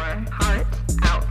your heart out.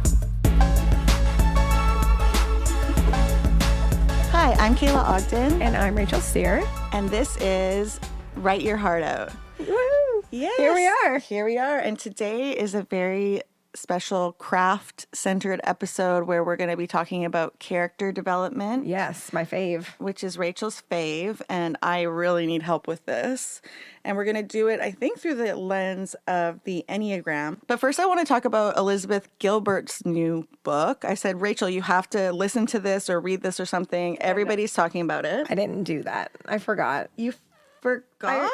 Hi, I'm Kayla Ogden. And I'm Rachel Sear. And this is Write Your Heart Out. Woo! Yes. Here we are. Here we are. And today is a very special craft-centered episode where we're going to be talking about character development. Yes, my fave. Which is Rachel's fave, and I really need help with this. And we're going to do it, I think, through the lens of the Enneagram. But first, I want to talk about Elizabeth Gilbert's new book. I said, Rachel, you have to listen to this or read this or something. Everybody's talking about it. I didn't do that. I forgot. You forgot? I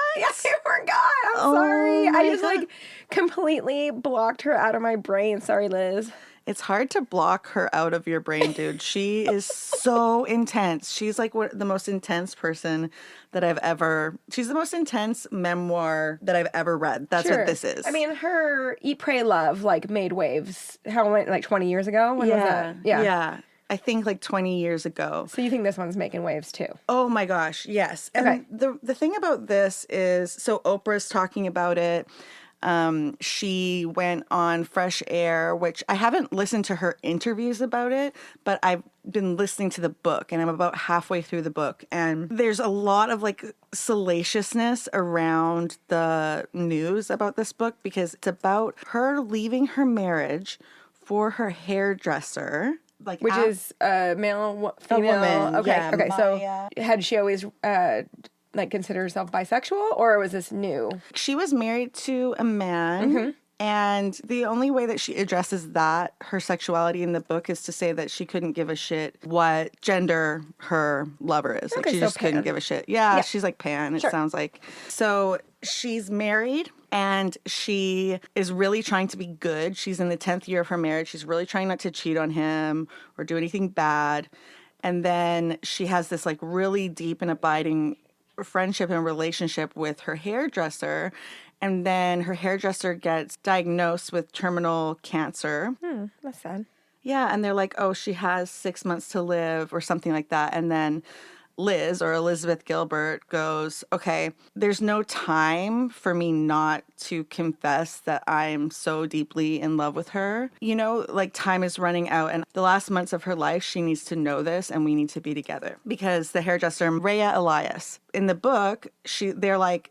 forgot. I'm sorry. I just God. completely blocked her out of my brain. Sorry, Liz. It's hard to block her out of your brain, dude. She is so intense. She's like the most intense person that I've ever... She's the most intense memoir that I've ever read. That's Sure. what this is. I mean, her Eat, Pray, Love made waves. How like 20 years ago? When was that? Yeah. I think like 20 years ago. So you think this one's making waves too? Oh my gosh, yes. And Okay. the thing about this is, so Oprah's talking about it. She went on Fresh Air, which I haven't listened to her interviews about it, but I've been listening to the book and I'm about halfway through the book. And there's a lot of like salaciousness around the news about this book because it's about her leaving her marriage for her hairdresser. Which is male, female? woman, Okay, yeah, okay. Maya. So had she always considered herself bisexual, or was this new? She was married to a man, and the only way that she addresses that, her sexuality in the book, is to say that she couldn't give a shit what gender her lover is. Like, Okay, she so just couldn't pan. give a shit. Yeah, Yeah. she's like pan, it Sure. sounds like. So she's married, and she is really trying to be good. She's in the 10th year of her marriage. She's really trying not to cheat on him or do anything bad. And then she has this like really deep and abiding friendship and relationship with her hairdresser. And then her hairdresser gets diagnosed with terminal cancer. That's sad. Yeah. And they're like, oh, she has 6 months to live or something like that. And then Liz, or Elizabeth Gilbert, goes, okay, there's no time for me not to confess that I'm so deeply in love with her. You know, like time is running out, and the last months of her life, she needs to know this, and we need to be together. Because the hairdresser, Rhea Elias, in the book, they're like,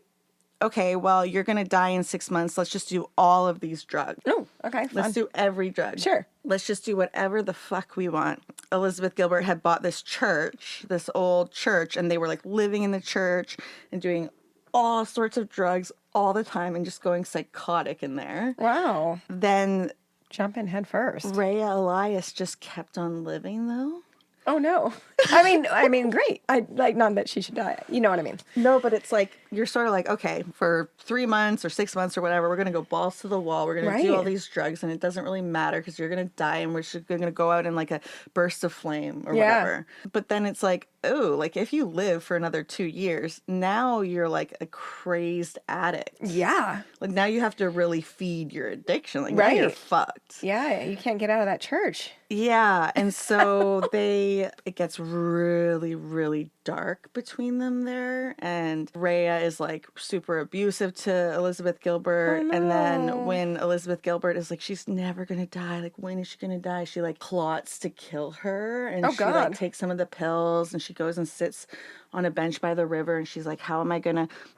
okay, well, you're going to die in 6 months. Let's just do all of these drugs. Oh, okay. Let's Fun. do every drug. Sure. Let's just do whatever the fuck we want. Elizabeth Gilbert had bought this church, this old church, and they were like living in the church and doing all sorts of drugs all the time and just going psychotic in there. Wow. Then Jump in head first. Rhea Elias just kept on living though. Oh no. I mean, great. I like not that she should die. You know what I mean? No, but it's like, you're sort of like, okay, for 3 months or 6 months or whatever, we're going to go balls to the wall. We're going to do all Right. these drugs and it doesn't really matter because you're going to die and we're just going to go out in like a burst of flame or Yeah. whatever. But then it's like, oh, like if you live for another 2 years, now you're like a crazed addict. Yeah. Like now you have to really feed your addiction. Like now you're Right. fucked. Yeah. You can't get out of that church. Yeah, and so it gets really, really dark between them there, and Rhea is like super abusive to Elizabeth Gilbert, Oh, and then no. when Elizabeth Gilbert is like, she's never gonna die, like when is she gonna die? She like plots to kill her, and Oh, she like God. takes some of the pills, and she goes and sits on a bench by the river, and she's like, how am I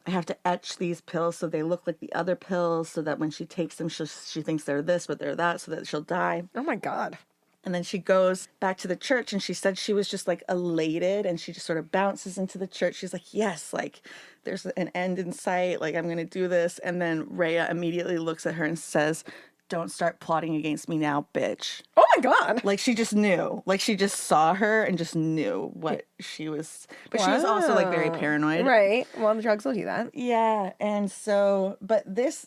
have to etch these pills so they look like the other pills, so that when she takes them, she thinks they're this, but they're that, so that she'll die. Oh my God. And then she goes back to the church and she said she was just like elated and she just sort of bounces into the church. She's like, yes, like there's an end in sight. Like I'm going to do this. And then Rhea immediately looks at her and says, don't start plotting against me now, bitch. Oh my God. Like she just knew, like she just saw her and just knew what she was. But she was also like very Wow. paranoid. Right. Well, the drugs will do that. Yeah. And so that's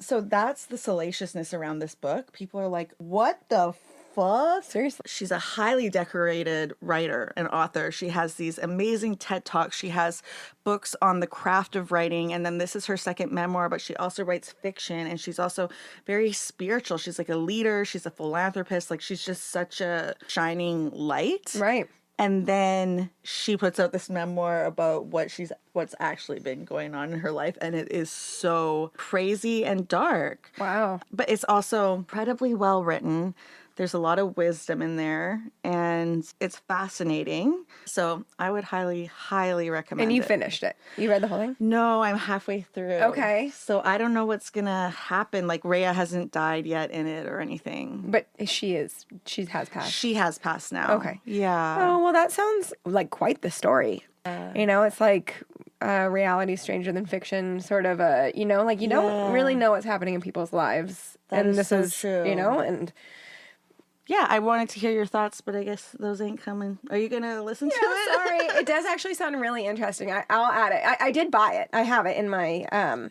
the salaciousness around this book. People are like, what the fuck? Seriously. She's a highly decorated writer and author. She has these amazing TED Talks. She has books on the craft of writing. And then this is her second memoir, but she also writes fiction. And she's also very spiritual. She's like a leader. She's a philanthropist. Like she's just such a shining light. Right. And then she puts out this memoir about what's actually been going on in her life, and it is so crazy and dark. Wow. But it's also incredibly well written. There's a lot of wisdom in there, and it's fascinating. So I would highly, highly recommend it. And you finished it. You read the whole thing? No, I'm halfway through. Okay. So I don't know what's going to happen. Like, Rhea hasn't died yet in it or anything. But she has passed. She has passed now. Okay. Yeah. Oh, well, that sounds like quite the story. You know, it's like reality stranger than fiction, sort of a, you know, like you don't really know what's happening in people's lives. That is this so is true. You know, and yeah, I wanted to hear your thoughts, but I guess those ain't coming. Are you going to listen to it? sorry. It does actually sound really interesting. I'll add it. I did buy it. I have it in my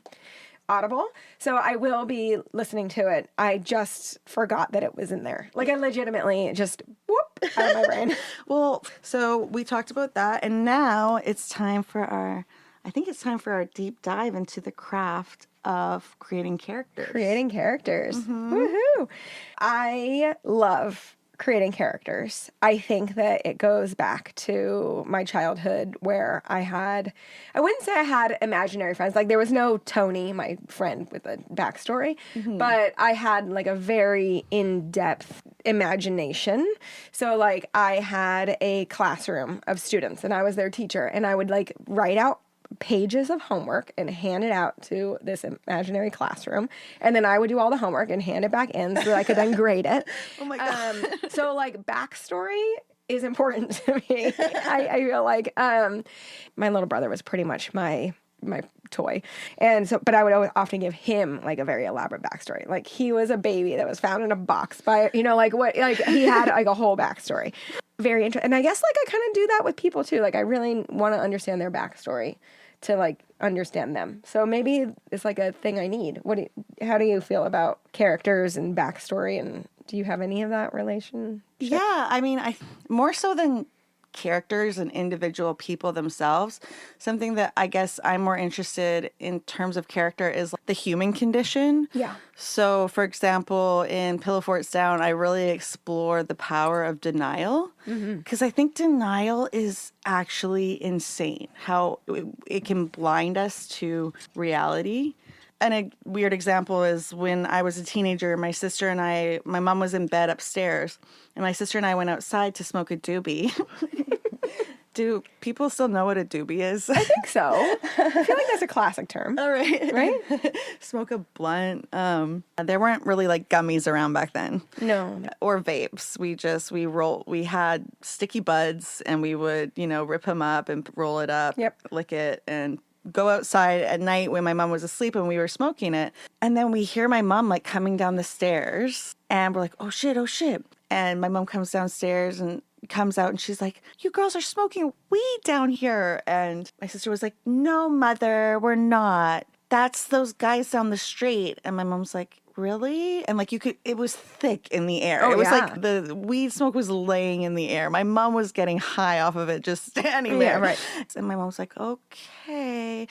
Audible, so I will be listening to it. I just forgot that it was in there. Like, I legitimately just whoop out of my brain. Well, so we talked about that, and now it's time for our deep dive into the craft of creating characters. Creating characters. Woohoo! I love creating characters. I think that it goes back to my childhood where I wouldn't say I had imaginary friends. Like, there was no Tony, my friend with a backstory, but I had like a very in-depth imagination. So like, I had a classroom of students and I was their teacher, and I would like write out pages of homework and hand it out to this imaginary classroom, and then I would do all the homework and hand it back in so that I could then grade it. Oh my God. So like, backstory is important to me. I feel like my little brother was pretty much my toy, and so, but I would always often give him like a very elaborate backstory. Like, he was a baby that was found in a box by, you know, like what, like he had like a whole backstory. Very interesting. And I guess like I kind of do that with people too. Like, I really want to understand their backstory to like understand them. So maybe it's like a thing I need. How do you feel about characters and backstory, and do you have any of that relation? Yeah, I mean, more so than characters and individual people themselves, something that I guess I'm more interested in terms of character is like the human condition. Yeah. So, for example, in Pillow Forts Down, I really explore the power of denial, because I think denial is actually insane, how it can blind us to reality. And a weird example is when I was a teenager, my mom was in bed upstairs, and my sister and I went outside to smoke a doobie. Do people still know what a doobie is? I think so. I feel like that's a classic term. All right. Right? Smoke a blunt. There weren't really like gummies around back then. No. Or vapes. We had sticky buds, and we would, rip them up and roll it up, lick it, and go outside at night when my mom was asleep and we were smoking it. And then we hear my mom like coming down the stairs, and we're like, oh shit. And my mom comes downstairs and comes out, and she's like, you girls are smoking weed down here. And my sister was like, no, mother, we're not. That's those guys down the street. And my mom's like, really? And like, it was thick in the air. It was like the weed smoke was laying in the air. My mom was getting high off of it just standing there. Yeah, right. And my mom's like, okay.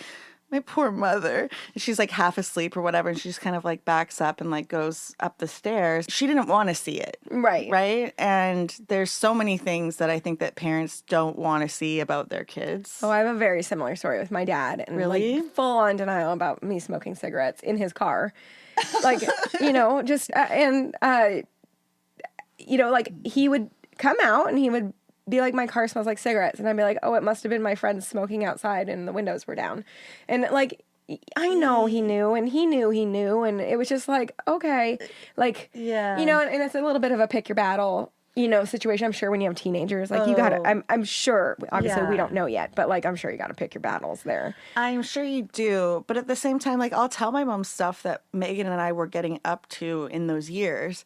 My poor mother. And she's like half asleep or whatever, and she just kind of like backs up and like goes up the stairs. She didn't want to see it. Right. Right? And there's so many things that I think that parents don't want to see about their kids. Oh, I have a very similar story with my dad. And Really? like full on denial about me smoking cigarettes in his car. Like, like he would come out and he would be like, my car smells like cigarettes. And I'd be like, oh, it must have been my friend smoking outside and the windows were down. And like, I know he knew, and he knew he knew. And it was just like, okay, like, yeah. And it's a little bit of a pick your battle, situation. I'm sure when you have teenagers, like you gotta, I'm sure, obviously we don't know yet, but like, I'm sure you gotta pick your battles there. I'm sure you do. But at the same time, like, I'll tell my mom stuff that Megan and I were getting up to in those years.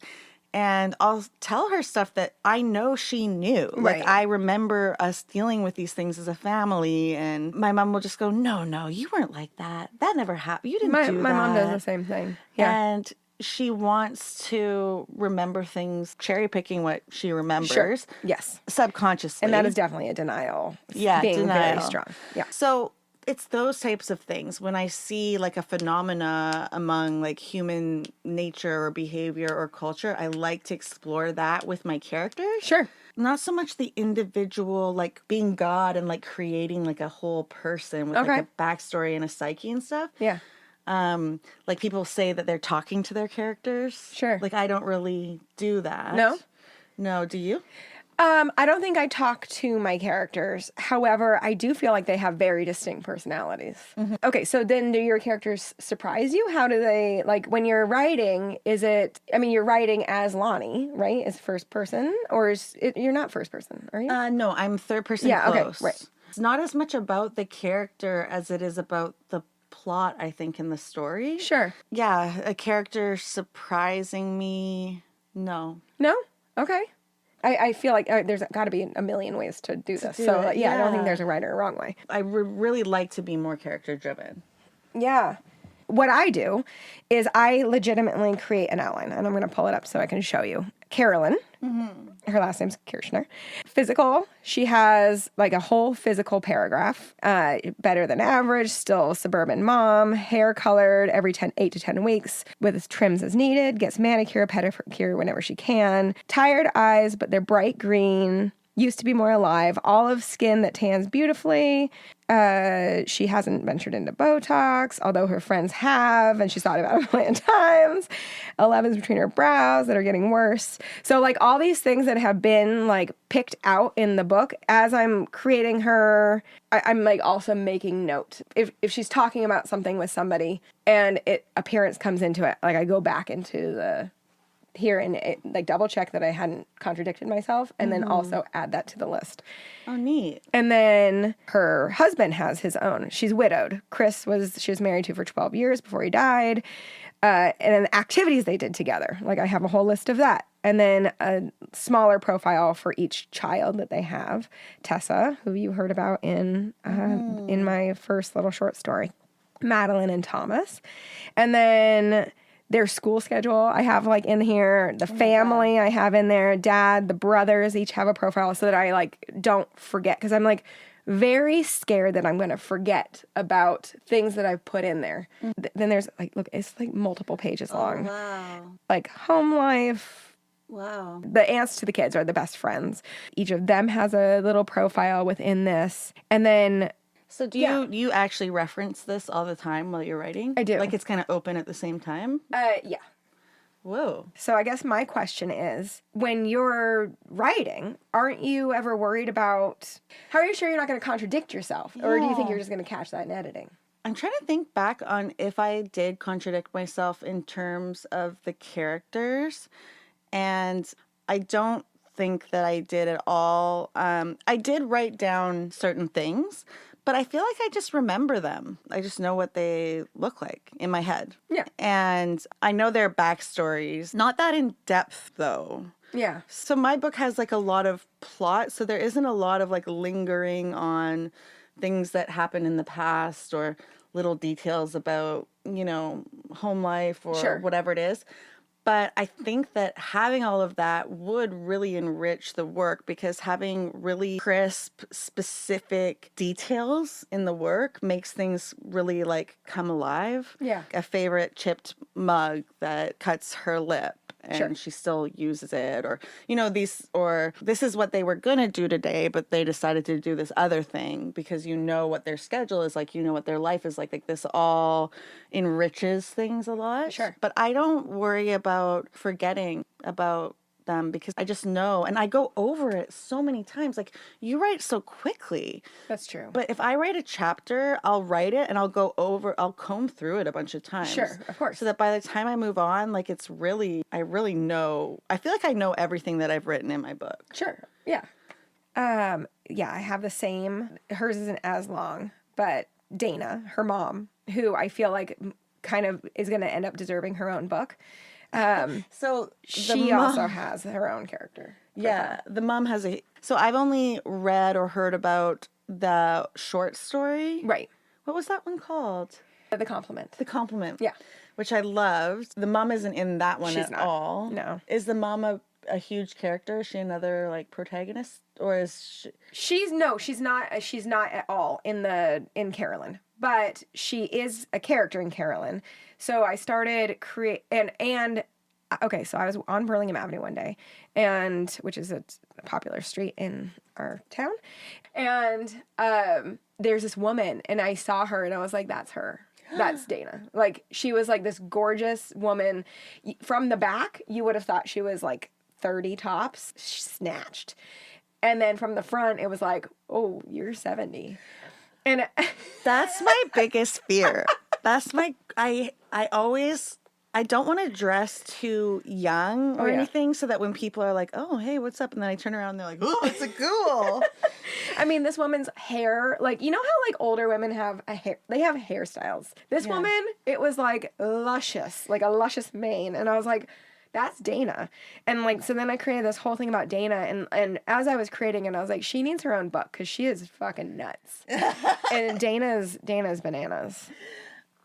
And I'll tell her stuff that I know she knew. Right. Like, I remember us dealing with these things as a family, and my mom will just go, no, you weren't like that. That never happened. You didn't do that. My mom does the same thing. Yeah. And she wants to remember things, cherry picking what she remembers. Sure. Yes. Subconsciously. And that is definitely a denial. Yeah, being denial. very strong. Yeah. So it's those types of things. When I see like a phenomena among like human nature or behavior or culture, I like to explore that with my characters. Sure. not so much the individual, like being God and like creating like a whole person with like a backstory and a psyche and stuff. Yeah. Like people say that they're talking to their characters. Sure. Like I don't really do that. No? No, do you? I don't think I talk to my characters. However, I do feel like they have very distinct personalities. Okay, so then do your characters surprise you? How do they, like, when you're writing, is it, I mean, you're writing as Lani, right? As first person? Or is it, you're not first person, are you? No, I'm third person Yeah, close. okay, right. It's not as much about the character as it is about the plot, I think, in the story. Sure. Yeah, a character surprising me, no. No? Okay. I feel like there's got to be a million ways to do this. do So, it, yeah, I don't think yeah. there's a right or a wrong way. I would really like to be more character driven. Yeah. What I do is I legitimately create an outline, and I'm going to pull it up so I can show you. Carolyn, her last name's Kirshner. Physical, she has like a whole physical paragraph. Better than average, still suburban mom, hair colored every 8 to 10 weeks with as trims as needed, gets manicure, pedicure whenever she can. Tired eyes, but they're bright green. Used to be more alive, olive skin that tans beautifully. She hasn't ventured into Botox, although her friends have, and she's thought about it a million times. 11s between her brows that are getting worse. So, like, all these things that have been, like, picked out in the book, as I'm creating her, I'm, like, also making note. If she's talking about something with somebody and appearance comes into it, like, I go back into the here and like double check that I hadn't contradicted myself, and then also add that to the list. Oh, neat. And then her husband has his own. She's widowed. She was married to for 12 years before he died. And then activities they did together. Like I have a whole list of that. And then a smaller profile for each child that they have. Tessa, who you heard about in my first little short story. Madeline and Thomas. And then their school schedule I have like in here, the family I have in there, dad, the brothers each have a profile so that I like don't forget, because I'm like very scared that I'm going to forget about things that I've put in there. Then there's like, look, it's like multiple pages long. Wow. Like home life. Wow. The aunts to the kids are the best friends. Each of them has a little profile within this. And then so do you actually reference this all the time while you're writing? I do. Like it's kind of open at the same time? yeah. Whoa. So I guess my question is, when you're writing, aren't you ever worried about, how are you sure you're not going to contradict yourself? Or do you think you're just going to catch that in editing? I'm trying to think back on if I did contradict myself in terms of the characters, and I don't think that I did at all. I did write down certain things, but I feel like I just remember them. I just know what they look like in my head. Yeah. And I know their backstories. Not that in depth, though. Yeah. So my book has like a lot of plot, so there isn't a lot of like lingering on things that happened in the past or little details about, home life or whatever it is. But I think that having all of that would really enrich the work, because having really crisp, specific details in the work makes things really like come alive. Yeah. A favorite chipped mug that cuts her lip and she still uses it, or this is what they were going to do today, but they decided to do this other thing, because what their schedule is like, what their life is like this all enriches things a lot. Sure. But I don't worry about forgetting about them, because I just know, and I go over it so many times. Like, you write so quickly. That's true. But if I write a chapter, I'll write it and I'll comb through it a bunch of times. Sure, of course. So that by the time I move on, like I really know, I feel like I know everything that I've written in my book. Sure. Yeah. Yeah, I have the same. Hers isn't as long, but Dana, her mom, who I feel like kind of is going to end up deserving her own book. So she also has her own character. Yeah, the mom has so I've only read or heard about the short story. Right. What was that one called? The Compliment. The Compliment. Yeah. Which I loved. The mom isn't in that one She's at all. No. Is the mom a huge character? Is she another like protagonist, or is she... She's not at all in Carolyn, but she is a character in Carolyn. So I started and okay, so I was on Burlingame Avenue one day, and which is a popular street in our town, and there's this woman, and I saw her, and I was like, that's her. That's Dana. Like, she was like this gorgeous woman. From the back, you would have thought she was like 30 tops, snatched. And then from the front, it was like, oh, you're 70. And That's my biggest fear. That's my, I don't want to dress too young or anything, so that when people are like, oh, hey, what's up? And then I turn around and they're like, oh, it's a ghoul. I mean, this woman's hair, like, you know how like older women have they have hairstyles. This woman, it was like luscious, like a luscious mane. And I was like, that's Dana. And like, so then I created this whole thing about Dana. And as I was creating it, I was like, she needs her own book because she is fucking nuts. And Dana's bananas.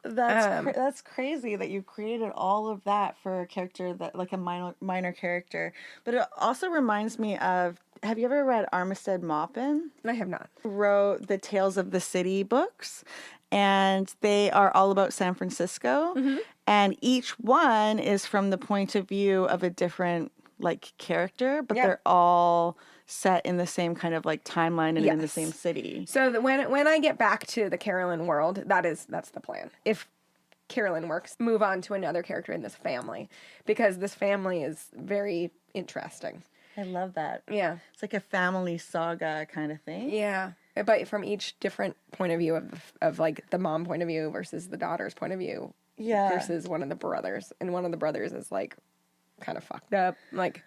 That's crazy that you created all of that for a character that, like, a minor character. But it also reminds me of, have you ever read Armistead Maupin? I have not. Wrote the Tales of the City books, and they are all about San Francisco. Mm-hmm. And each one is from the point of view of a different, like, character, but they're all set in the same kind of like timeline and in the same city. So when I get back to the Carolyn world, that's the plan. If Carolyn works, move on to another character in this family, because this family is very interesting. I love that. Yeah. It's like a family saga kind of thing. Yeah. But from each different point of view of like the mom point of view versus the daughter's point of view. Yeah. Versus one of the brothers. And one of the brothers is like kind of fucked up. Like,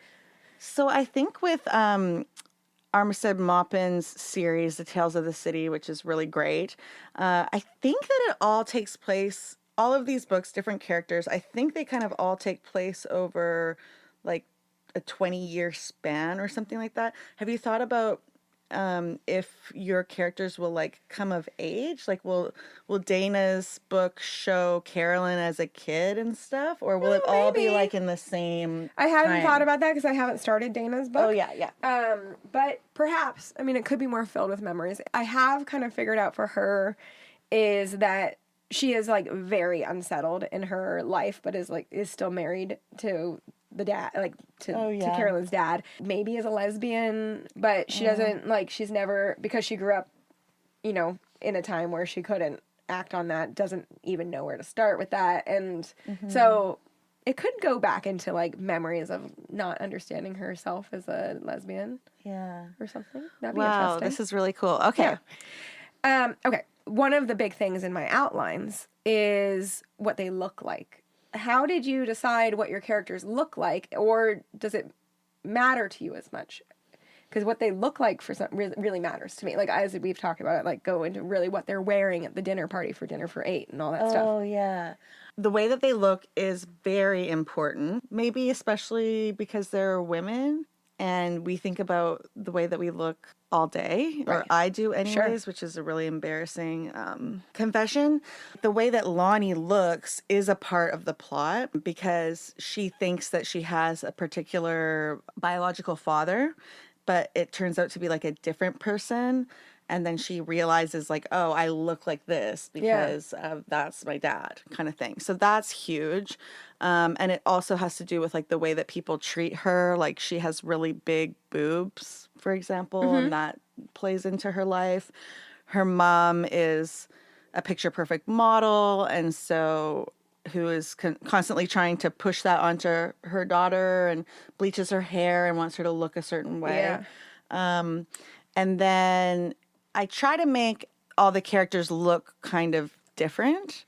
so I think with Armistead Maupin's series, The Tales of the City, which is really great, I think that it all takes place, all of these books, different characters, I think they kind of all take place over like a 20-year span or something like that. Have you thought about if your characters will like come of age? Like, will Dana's book show Carolyn as a kid and stuff, or will it all be like in the same I haven't time? thought about that because I haven't started Dana's book. Oh yeah. But perhaps, I mean, it could be more filled with memories. I have kind of figured out for her is that she is like very unsettled in her life, but is still married to the dad, like to Carolyn's dad. Maybe is a lesbian, but she doesn't like, she's never, because she grew up, you know, in a time where she couldn't act on that, doesn't even know where to start with that. And so it could go back into like memories of not understanding herself as a lesbian. Yeah. Or something. That'd be Wow, interesting. this is really cool. Okay. Yeah. Okay. One of the big things in my outlines is what they look like. How did you decide what your characters look like, or does it matter to you as much? Because what they look like for some really matters to me. Like, as we've talked about it, like go into really what they're wearing at the dinner party for dinner for 8 and all that stuff. Oh yeah. The way that they look is very important. Maybe especially because they're women and we think about the way that we look all day, or I do anyways, which is a really embarrassing confession. The way that Lani looks is a part of the plot because she thinks that she has a particular biological father, but it turns out to be like a different person. And then she realizes like, oh, I look like this because that's my dad kind of thing. So that's huge. And it also has to do with like the way that people treat her. Like she has really big boobs, for example, and that plays into her life. Her mom is a picture perfect model. And so who is constantly trying to push that onto her daughter and bleaches her hair and wants her to look a certain way. Yeah. And then I try to make all the characters look kind of different,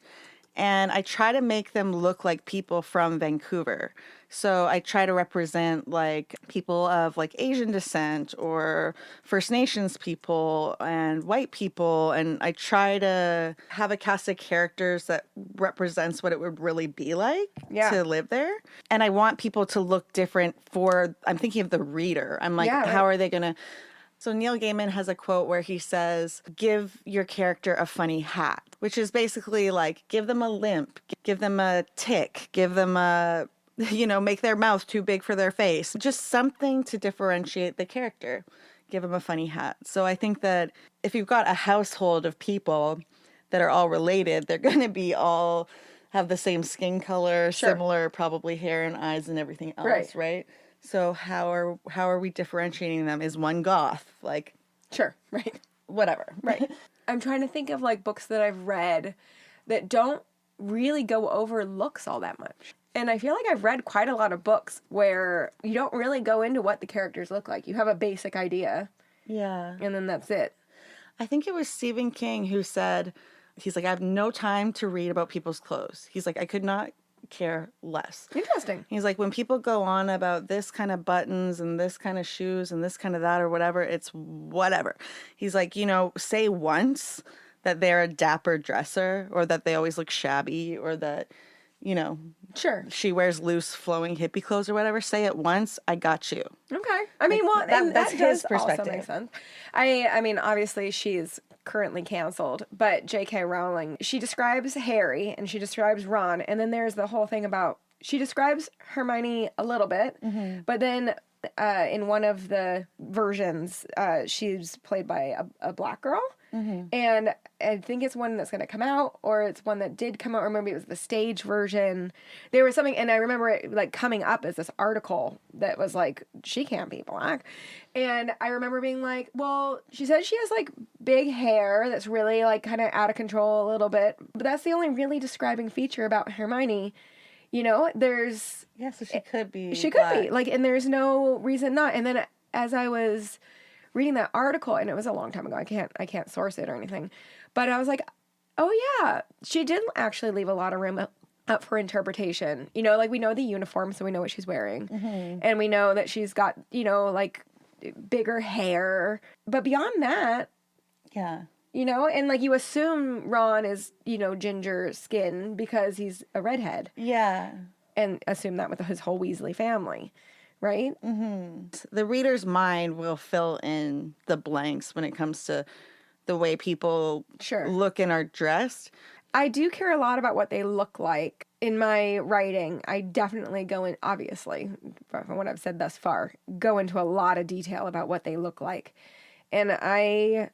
and I try to make them look like people from Vancouver. So I try to represent like people of like Asian descent or First Nations people and white people, and I try to have a cast of characters that represents what it would really be like to live there. And I want people to look different I'm thinking of the reader. I'm like, how are they going to... So Neil Gaiman has a quote where he says, give your character a funny hat, which is basically like, give them a limp, give them a tick, give them make their mouth too big for their face. Just something to differentiate the character. Give them a funny hat. So I think that if you've got a household of people that are all related, they're going to be all have the same skin color, Sure. similar probably hair and eyes and everything else, right? So how are we differentiating them? Is one goth? Like, Sure, right. whatever. Right. I'm trying to think of like books that I've read that don't really go over looks all that much. And I feel like I've read quite a lot of books where you don't really go into what the characters look like. You have a basic idea. Yeah. And then that's it. I think it was Stephen King who said, he's like, I have no time to read about people's clothes. He's like, I could not care less. Interesting. He's like, when people go on about this kind of buttons and this kind of shoes and this kind of that or whatever, it's whatever. He's like, say once that they're a dapper dresser or that they always look shabby or that, Sure. she wears loose flowing hippie clothes or whatever. Say it once, I got you. Okay. I mean, well, that's that his does perspective. also make sense. I mean, obviously she's currently canceled, but J.K. Rowling, she describes Harry and she describes Ron, and then there's the whole thing about, she describes Hermione a little bit, but then in one of the versions, she's played by a black girl. And I think it's one that's going to come out, or it's one that did come out, or maybe it was the stage version. There was something, and I remember it like coming up as this article that was like, she can't be black. And I remember being like, well, she says she has like big hair that's really like kind of out of control a little bit, but that's the only really describing feature about Hermione. There's... Yeah, so she could be. She could be. Like, and there's no reason not. And then as I was reading that article, and it was a long time ago, I can't source it or anything, but I was like, oh yeah, she did actually leave a lot of room up for interpretation. Like we know the uniform, so we know what she's wearing. And we know that she's got, like bigger hair. But beyond that, yeah. And like you assume Ron is, ginger skin because he's a redhead. Yeah. And assume that with his whole Weasley family, right? The reader's mind will fill in the blanks when it comes to the way people look and are dressed. I do care a lot about what they look like. In my writing, I definitely go in, obviously, from what I've said thus far, go into a lot of detail about what they look like. And I...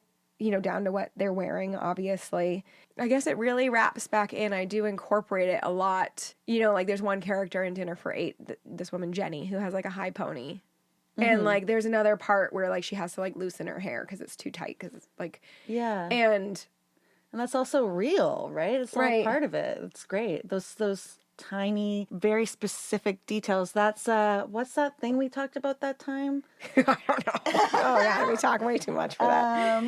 down to what they're wearing, obviously. I guess it really wraps back in. I do incorporate it a lot. Like there's one character in Dinner for Eight, this woman, Jenny, who has like a high pony. And like there's another part where like she has to like loosen her hair because it's too tight because it's like... Yeah. And that's also real, right? It's all part of it. It's great. Those tiny, very specific details. That's, what's that thing we talked about that time? I don't know. Oh, yeah, we talk way too much for that.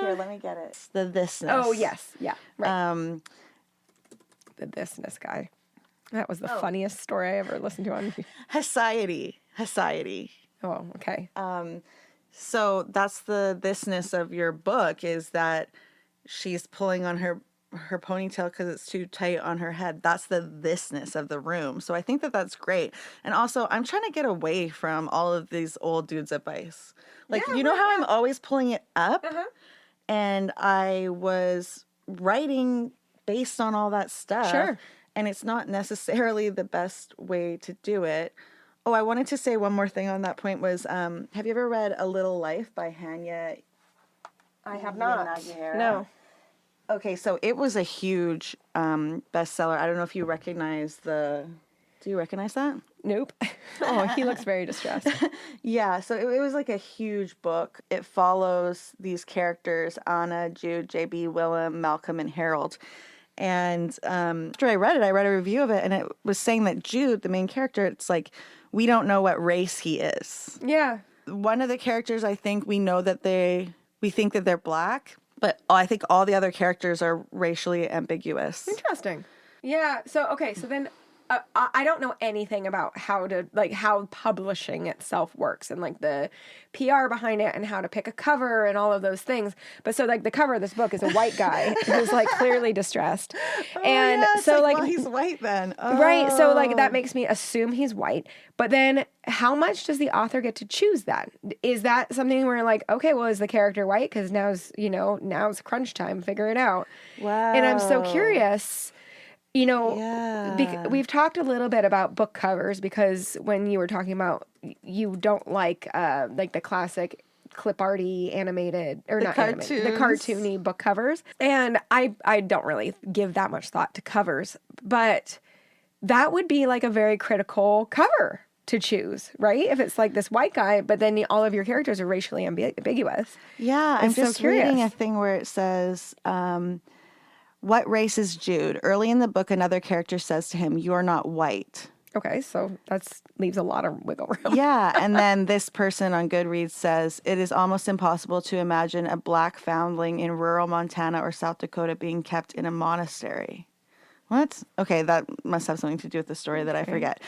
Here, let me get it. The thisness. Oh, yes. Yeah. Right. The thisness guy. That was the funniest story I ever listened to on... Hasiety. Oh, okay. So that's the thisness of your book, is that she's pulling on her ponytail because it's too tight on her head. That's the thisness of the room. So I think that that's great. And also, I'm trying to get away from all of these old dudes' advice. Like, know how I'm always pulling it up? And I was writing based on all that stuff. Sure. And it's not necessarily the best way to do it. Oh, I wanted to say one more thing on that point was, have you ever read A Little Life by Hanya? I have not. Yanagihara? No. Okay, so it was a huge bestseller. I don't know if you recognize do you recognize that? Nope. Oh, he looks very distressed. Yeah, so it was like a huge book. It follows these characters, Anna, Jude, JB, Willem, Malcolm, and Harold. And after I read a review of it, and it was saying that Jude, the main character, it's like, we don't know what race he is. Yeah. One of the characters, I think we know that we think that they're black, but I think all the other characters are racially ambiguous. Interesting. Yeah. So then I don't know anything about how publishing itself works and like the PR behind it and how to pick a cover and all of those things. But so like the cover of this book is a white guy who's like clearly distressed. And yeah, so like well, he's white then. Oh. Right. So like that makes me assume he's white. But then how much does the author get to choose that? Is that something where like, okay, well, is the character white? Because now's crunch time. Figure it out. Wow. And I'm so curious. We've talked a little bit about book covers because when you were talking about you don't like the classic clip arty animated, or The not animated, the cartoony book covers. And I don't really give that much thought to covers, but that would be like a very critical cover to choose, right? If it's like this white guy, but then all of your characters are racially ambiguous. Yeah, I'm just reading a thing where it says, what race is Jude? Early in the book, another character says to him, "You're not white." Okay, so that leaves a lot of wiggle room. Yeah, and then this person on Goodreads says, "It is almost impossible to imagine a black foundling in rural Montana or South Dakota being kept in a monastery." What? Okay, that must have something to do with the story that I forget.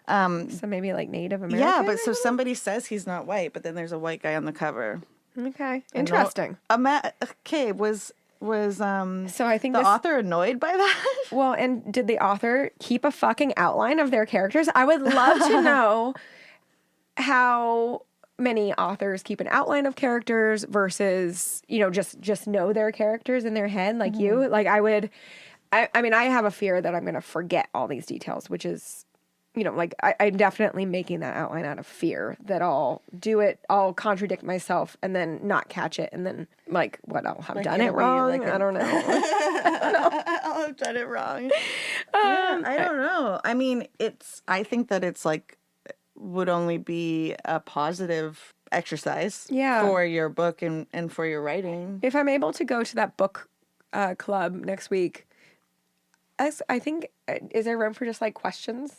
So maybe like Native American? Yeah, but so somebody says he's not white, but then there's a white guy on the cover. Okay, interesting. Okay, was so I think the author annoyed by that? Well, and did the author keep a fucking outline of their characters? I would love to know how many authors keep an outline of characters versus, just know their characters in their head like you. Like I mean, I have a fear that I'm going to forget all these details, which is, I'm definitely making that outline out of fear that I'll do it, I'll contradict myself and then not catch it. And then I'll have done it wrong. I don't know. I'll have done it wrong. I don't know. I mean, I think that it's would only be a positive exercise for your book and for your writing. If I'm able to go to that book club next week, I think, is there room for just questions?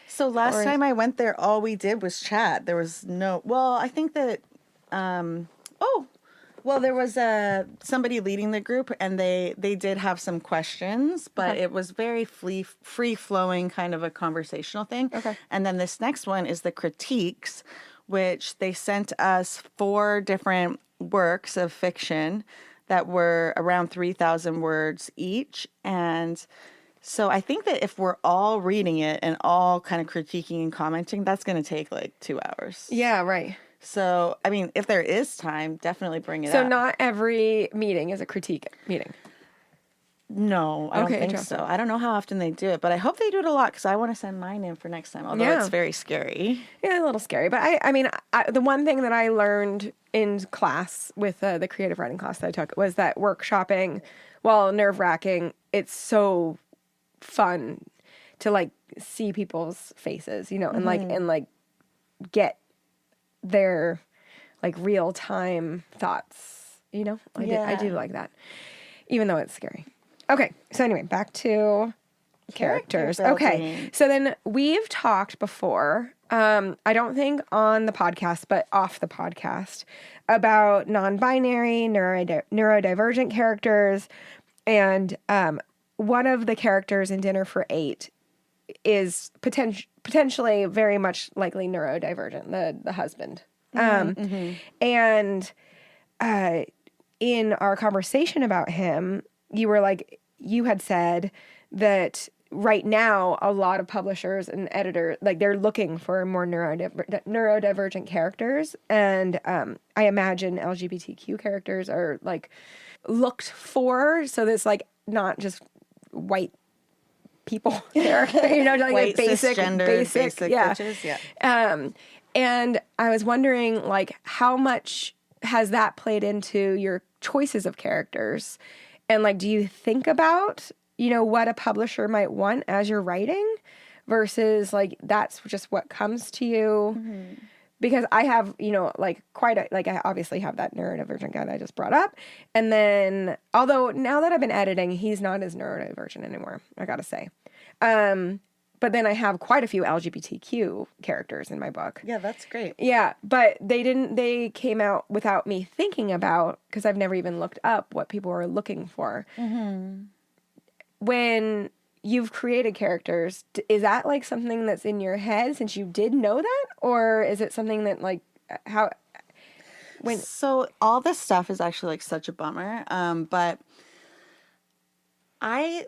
So last time I went there, all we did was chat. There was I think that, there was somebody leading the group and they did have some questions, but it was very free flowing kind of a conversational thing. Okay. And then this next one is the critiques, which they sent us 4 different works of fiction that were around 3,000 words each. And so I think that if we're all reading it and all kind of critiquing and commenting, that's going to take 2 hours. Yeah, right. So, I mean, if there is time, definitely bring it up. So not every meeting is a critique meeting? No, I don't think so. I don't know how often they do it, but I hope they do it a lot because I want to send mine in for next time, although it's very scary. Yeah, a little scary. But I mean, the one thing that I learned in class with the creative writing class that I took was that workshopping, while nerve-wracking, it's so fun to see people's faces, and get their real-time thoughts, I do like that, even though it's scary. Okay, so anyway, back to characters. Okay, so then we've talked before, I don't think on the podcast, but off the podcast, about non-binary, neurodivergent characters, and one of the characters in Dinner for Eight is potentially very much likely neurodivergent, the husband. And in our conversation about him, you had said that right now a lot of publishers and editors, they're looking for more neurodivergent characters, and I imagine LGBTQ characters are looked for, so there's not just white people there, white, basic yeah. Bitches, yeah. And I was wondering, how much has that played into your choices of characters? And, do you think about, what a publisher might want as you're writing versus, that's just what comes to you? Mm-hmm. Because I have, I obviously have that neurodivergent guy that I just brought up. And then, although now that I've been editing, he's not as neurodivergent anymore, I gotta say. But then I have quite a few LGBTQ characters in my book. Yeah, that's great. Yeah, but they came out without me thinking about, because I've never even looked up what people were looking for. Mm-hmm. When you've created characters, is that something that's in your head since you did know that? Or is it something that So all this stuff is actually such a bummer. But I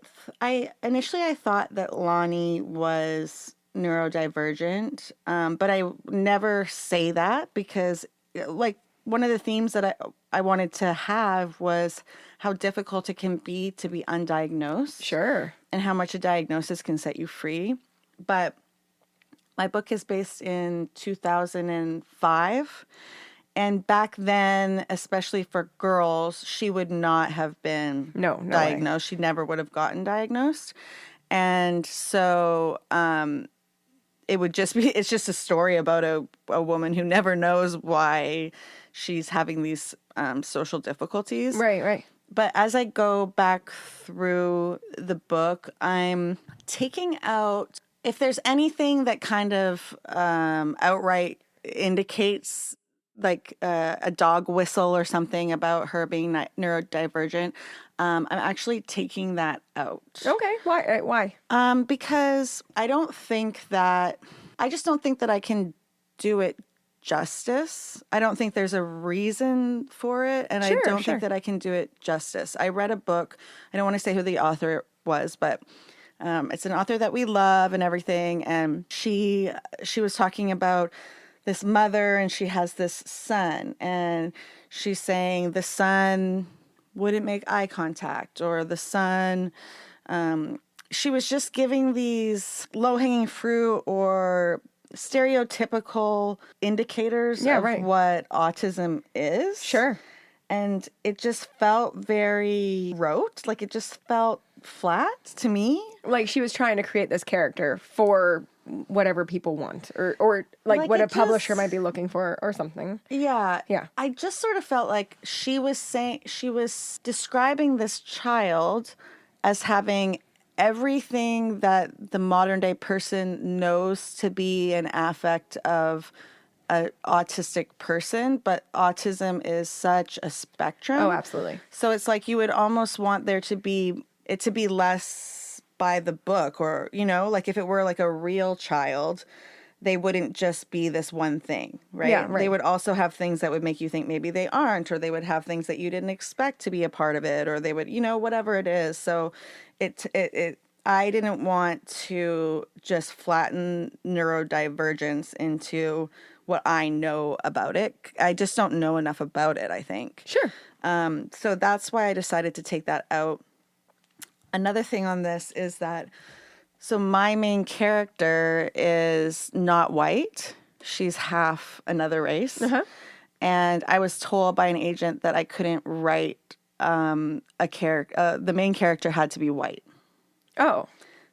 initially I thought that Lani was neurodivergent, but I never say that because one of the themes that I wanted to have was how difficult it can be to be undiagnosed. Sure. And how much a diagnosis can set you free. But my book is based in 2005. And back then, especially for girls, she would not have been No way. diagnosed. She never would have gotten diagnosed. And so it would just be, it's just a story about a woman who never knows why she's having these social difficulties. Right. But as I go back through the book, I'm taking out, if there's anything that kind of outright indicates like a dog whistle or something about her being neurodivergent, I'm actually taking that out. Okay. Why? Because I just don't think that I can do it justice. I don't think there's a reason for it, and I don't think that I can do it justice. I read a book. I don't want to say who the author was, but it's an author that we love and everything, and she was talking about this mother, and she has this son, and she's saying the son wouldn't make eye contact, or the son, she was just giving these low-hanging fruit or stereotypical indicators of what autism is. Sure. And it just felt very rote. Like, it just felt flat to me. Like she was trying to create this character for whatever people want, or like what a publisher might be looking for or something. Yeah. Yeah. I just sort of felt like she was describing this child as having everything that the modern day person knows to be an affect of an autistic person, but autism is such a spectrum. Oh, absolutely. So it's like you would almost want it to be less by the book, or, like if it were like a real child, they wouldn't just be this one thing, right? Yeah, right. They would also have things that would make you think maybe they aren't, or they would have things that you didn't expect to be a part of it, or they would, whatever it is. So I didn't want to just flatten neurodivergence into what I know about it. I just don't know enough about it, I think. Sure. So that's why I decided to take that out. Another thing on this is that, so my main character is not white. She's half another race. Uh-huh. And I was told by an agent that I couldn't write a character. The main character had to be white. Oh.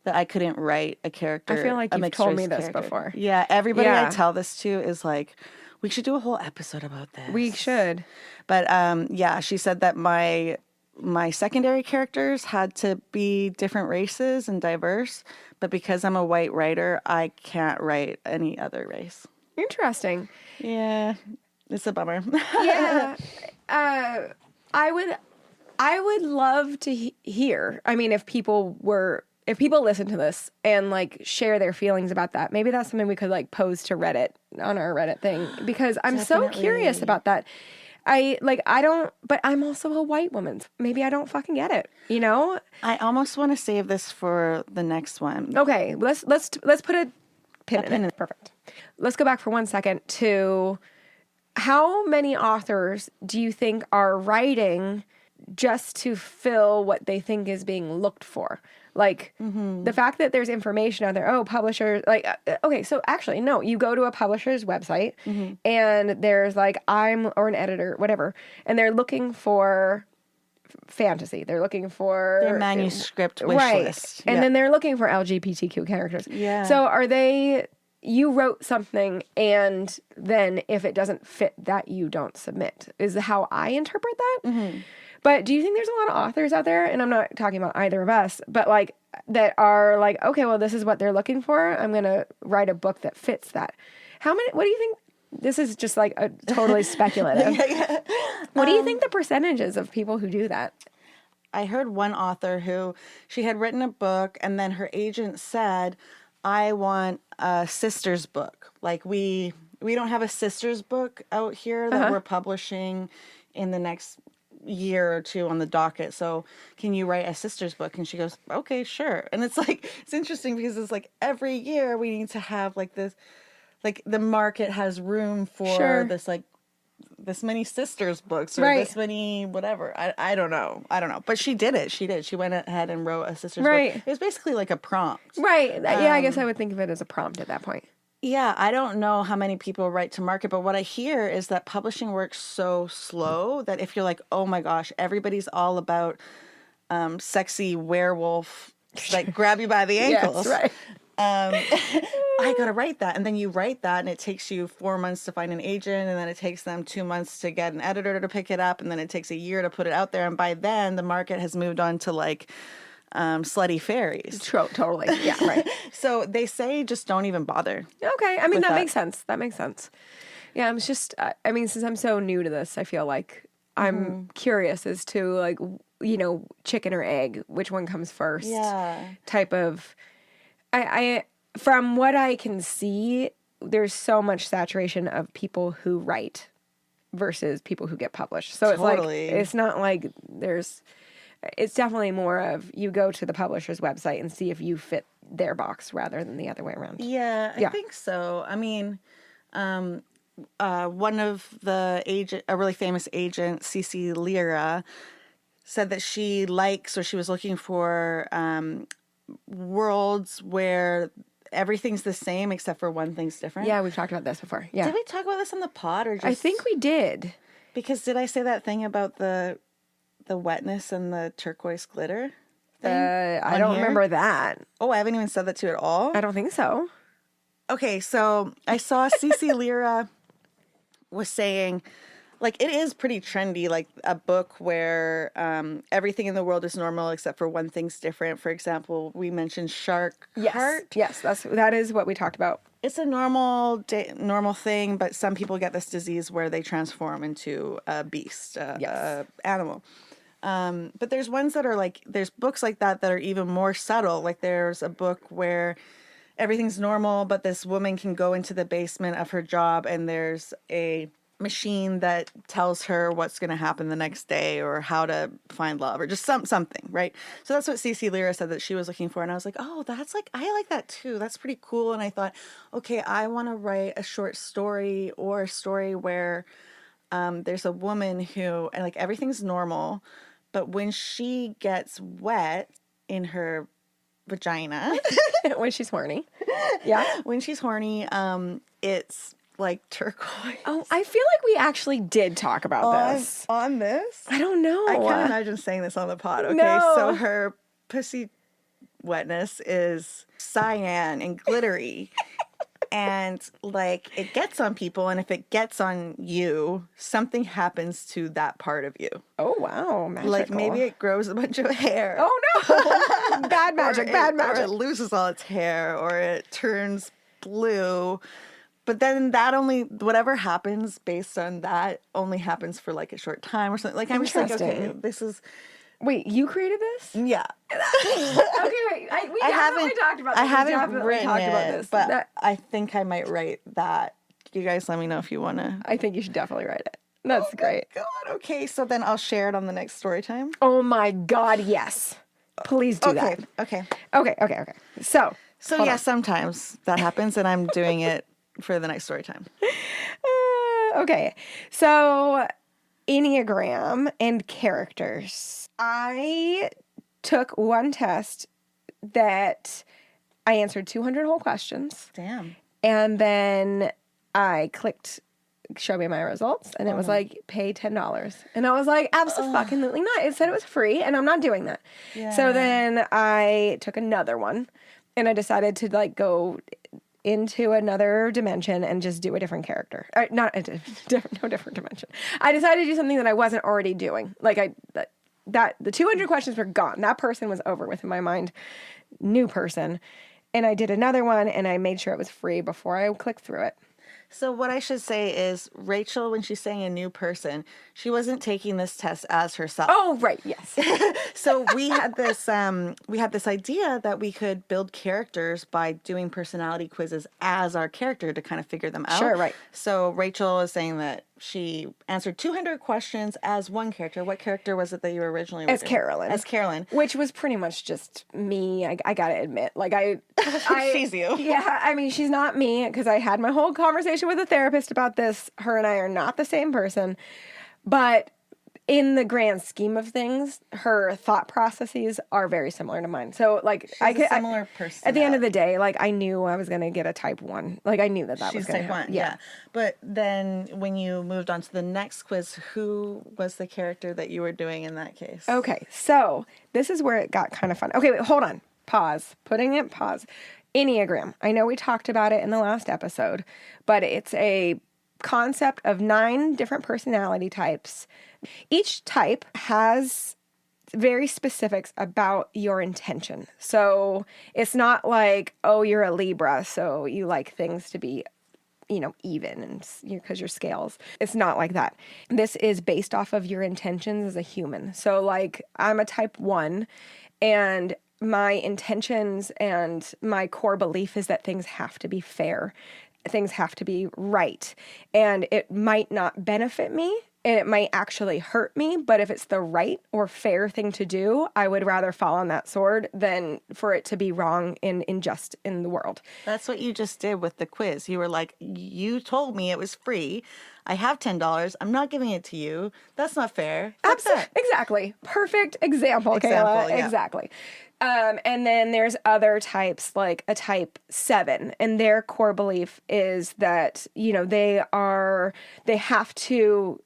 That I couldn't write a character. I feel like you've told me this before. Yeah, everybody I tell this to is like, we should do a whole episode about this. We should. But she said that my secondary characters had to be different races and diverse, but because I'm a white writer, I can't write any other race. Interesting. Yeah, it's a bummer. Yeah. I would love to hear. I mean, if people listen to this and like share their feelings about that, maybe that's something we could like post to Reddit on our Reddit thing, because I'm so curious about that. But I'm also a white woman. Maybe I don't fucking get it, I almost want to save this for the next one. Okay, let's put a pin in it. Perfect. Let's go back for 1 second to how many authors do you think are writing just to fill what they think is being looked for? Like, the fact that there's information out there, publishers, okay, so actually, no, you go to a publisher's website and there's or an editor, whatever, and they're looking for fantasy. They're looking for their manuscript wish list. And then they're looking for LGBTQ characters. Yeah. So you wrote something, and then if it doesn't fit that, you don't submit, is how I interpret that. Mm-hmm. But do you think there's a lot of authors out there, and I'm not talking about either of us, but that are okay, well, this is what they're looking for. I'm going to write a book that fits that. What do you think? This is just a totally speculative. Yeah. What do you think the percentage is of people who do that? I heard one author who, she had written a book, and then her agent said, I want a sister's book. We don't have a sister's book out here that we're publishing in the next year or two on the docket, so can you write a sister's book? And she goes, okay, sure. And it's it's interesting because it's every year we need to have this, the market has room for this many sisters books, or this many whatever. I don't know, but she did it. She went ahead and wrote a sister's book. It was basically like a prompt, right? Yeah, I guess I would think of it as a prompt at that point. Yeah, I don't know how many people write to market, but what I hear is that publishing works so slow that if you're like, oh my gosh, everybody's all about sexy werewolf, like grab you by the Yes, ankles. right. I gotta write that. And then you write that, and it takes you 4 months to find an agent, and then it takes them 2 months to get an editor to pick it up, and then it takes a year to put it out there. And by then, the market has moved on to like slutty fairies. Totally. Yeah, right. So they say just don't even bother. Okay. I mean, that that. makes sense. That makes sense. Yeah, I'm just, I mean, since I'm so new to this, I feel like I'm curious as to, like, chicken or egg, which one comes first. Yeah. Type of, I from what I can see, there's so much saturation of people who write versus people who get published. So Totally. it's not like it's definitely more of you go to the publisher's website and see if you fit their box rather than the other way around. Yeah, I think so. I mean, one of a really famous agent, Cece Lira, said that she likes, or she was looking for worlds where everything's the same except for one thing's different. Yeah, we've talked about this before. Yeah. Did we talk about this on the pod, or just? I think we did. Because did I say that thing about the wetness and the turquoise glitter thing? I don't remember that. Oh, I haven't even said that to you at all? I don't think so. Okay, so I saw Cece Lira was saying, like, it is pretty trendy, like a book where everything in the world is normal except for one thing's different. For example, we mentioned Shark Heart. Yes, that is what we talked about. It's a normal thing, but some people get this disease where they transform into a beast, animal. But there's ones that are like, there's books like that are even more subtle. Like there's a book where everything's normal, but this woman can go into the basement of her job and there's a machine that tells her what's going to happen the next day or how to find love or just something, right? So that's what Cece Lira said that she was looking for. And I was like, oh, that's like, I like that too. That's pretty cool. And I thought, okay, I want to write a short story or a story where there's a woman who, and like everything's normal, but when she gets wet in her vagina, when she's horny. Yeah. When she's horny, it's like turquoise. Oh, I feel like we actually did talk about this. On this? I don't know. I can't imagine saying this on the pod. Okay, No. So her pussy wetness is cyan and glittery. And like it gets on people, and if it gets on you, something happens to that part of you. Oh wow, magical. Like maybe it grows a bunch of hair. Oh no. Bad magic, bad magic. Or it loses all its hair, or it turns blue. But then that only, whatever happens based on that only happens for like a short time or something. Like I'm just like, okay, this is. Wait, you created this? Yeah. Okay, wait. We haven't talked about this. I haven't written it, but I think I might write that. You guys let me know if you want to. I think you should definitely write it. That's great. God, okay, so then I'll share it on the next story time. Oh my God, yes. Please do that. Okay. So yeah, sometimes that happens, and I'm doing it for the next story time. Okay, so Enneagram and characters. I took one test that I answered 200 whole questions. Damn. And then I clicked show me my results, and it was like, pay $10. And I was like, absolutely not. It said it was free, and I'm not doing that. Yeah. So then I took another one, and I decided to like go into another dimension and just do a different character. No different dimension. I decided to do something that I wasn't already doing. Like that the 200 questions were gone. That person was over with in my mind. New person. And I did another one, and I made sure it was free before I clicked through it. So what I shoid say is Rachel, when she's saying a new person, she wasn't taking this test as herself. Oh, right. Yes. So we had this idea that we could build characters by doing personality quizzes as our character to kind of figure them out. Sure, right. So Rachel is saying that she answered 200 questions as one character. What character was it that you originally were as doing? Carolyn. As Carolyn. Which was pretty much just me. I gotta admit. Like, she's you. Yeah, I mean, she's not me, because I had my whole conversation with a therapist about this. Her and I are not the same person. But in the grand scheme of things, her thought processes are very similar to mine. So, like, She's a similar person. At the end of the day, like, I knew I was going to get a type 1. Like, I knew that was going to happen. Type 1, yeah. But then when you moved on to the next quiz, who was the character that you were doing in that case? Okay, so this is where it got kind of fun. Okay, wait, hold on. Pause. Enneagram. I know we talked about it in the last episode, but it's a concept of 9 different personality types. Each type has very specifics about your intention. So it's not like, oh, you're a Libra, so you like things to be, even and because you're scales. It's not like that. This is based off of your intentions as a human. So like I'm a type 1 and my intentions and my core belief is that things have to be fair. Things have to be right. And it might not benefit me and it might actually hurt me, but if it's the right or fair thing to do, I would rather fall on that sword than for it to be wrong and unjust in the world. That's what you just did with the quiz. You were like, you told me it was free. I have $10. I'm not giving it to you. That's not fair. Exactly. Perfect example, Kayla. Yeah. Exactly. And then there's other types, like a type 7, and their core belief is that, they have to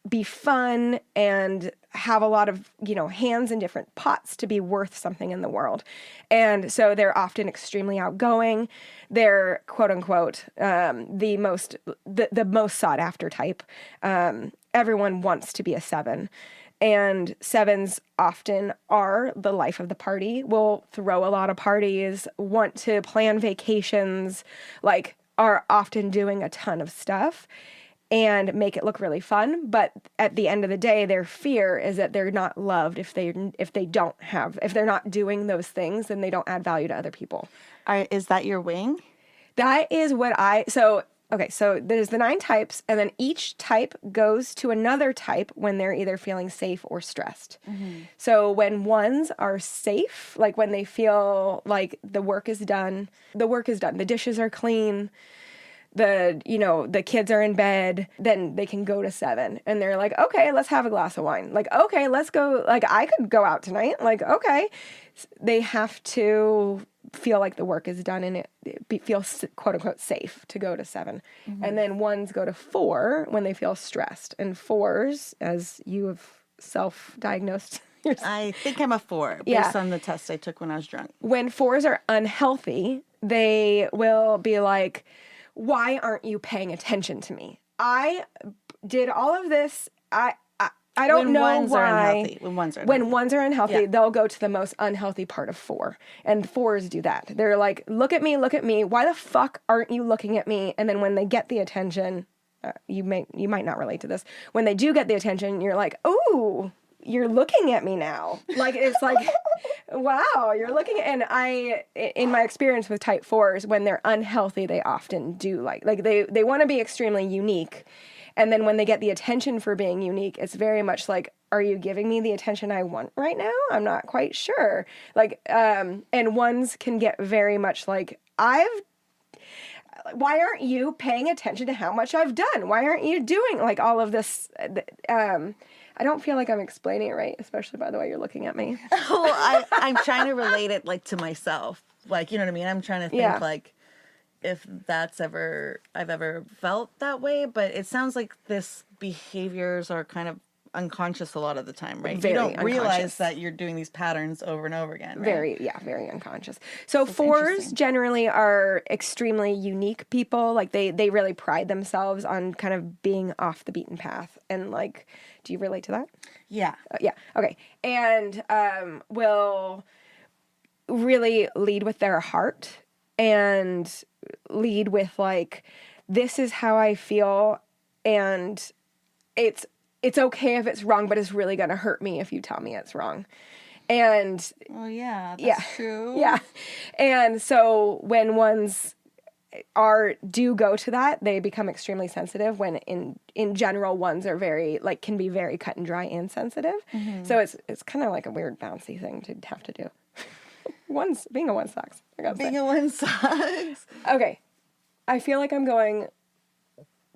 be fun and have a lot of, hands in different pots to be worth something in the world. And so they're often extremely outgoing. They're quote unquote, the most sought after type. Everyone wants to be a 7. And 7s often are the life of the party, will throw a lot of parties, want to plan vacations, like are often doing a ton of stuff and make it look really fun. But at the end of the day, their fear is that they're not loved if they're not doing those things, then they don't add value to other people. Is that your wing? That is what so there's the 9 types, and then each type goes to another type when they're either feeling safe or stressed. Mm-hmm. So when 1s are safe, like when they feel like the work is done, the dishes are clean, the kids are in bed, then they can go to 7 and they're like, okay, let's have a glass of wine. Like, okay, let's go. Like, I could go out tonight. Like, okay. They have to feel like the work is done and it feels quote unquote safe to go to 7. Mm-hmm. And then 1s go to 4 when they feel stressed, and 4s, as you have self-diagnosed I think I'm a 4 based on the test I took when I was drunk. When 4s are unhealthy, they will be like, why aren't you paying attention to me? I did all of this. I don't know why. When 1s are unhealthy, they'll go to the most unhealthy part of 4. And 4s do that. They're like, look at me. Why the fuck aren't you looking at me? And then when they get the attention, you might not relate to this. When they do get the attention, you're like, ooh, you're looking at me now. Like, it's like, wow, you're looking at, and in my experience with type 4s, when they're unhealthy, they often do like they want to be extremely unique. And then when they get the attention for being unique, it's very much like, are you giving me the attention I want right now? I'm not quite sure. Like, and 1s can get very much like, why aren't you paying attention to how much I've done? Why aren't you doing like all of this? I don't feel like I'm explaining it right, especially by the way you're looking at me. Well, I'm trying to relate it like to myself. Like, you know what I mean? I'm trying to think like if I've ever felt that way, but it sounds like this behaviors are kind of unconscious a lot of the time, right? Very you don't unconscious. realize that you're doing these patterns over and over again, right? Very unconscious. So 4s generally are extremely unique people. Like they really pride themselves on kind of being off the beaten path. And like, do you relate to that? Yeah. Yeah. Okay. And will really lead with their heart and lead with like, this is how I feel, and it's okay if it's wrong, but it's really going to hurt me if you tell me it's wrong. And well, yeah, that's true. Yeah. And so when 1s do go to that, they become extremely sensitive, when in general 1s are very like, can be very cut and dry and sensitive. Mm-hmm. So it's kind of like a weird bouncy thing to have to do. Being a 1 sucks. Being a 1 sucks. Okay. I feel like I'm going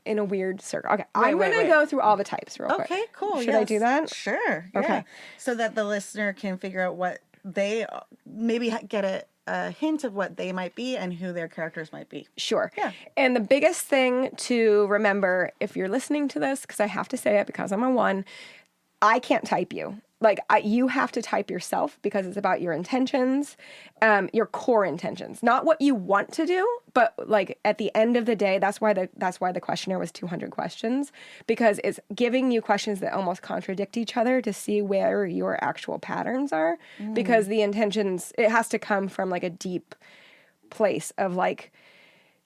in a weird circle. Okay, I'm wait, going to go through all the types real quick. Okay, cool. Should I do that? Sure. Yeah. Okay. So that the listener can figure out what they maybe get a hint of what they might be and who their characters might be. Sure. Yeah. And the biggest thing to remember if you're listening to this, because I have to say it because I'm a 1, I can't type you. Like, you have to type yourself because it's about your intentions, your core intentions, not what you want to do, but like at the end of the day, that's why the questionnaire was 200 questions, because it's giving you questions that almost contradict each other to see where your actual patterns are, because the intentions, it has to come from like a deep place of like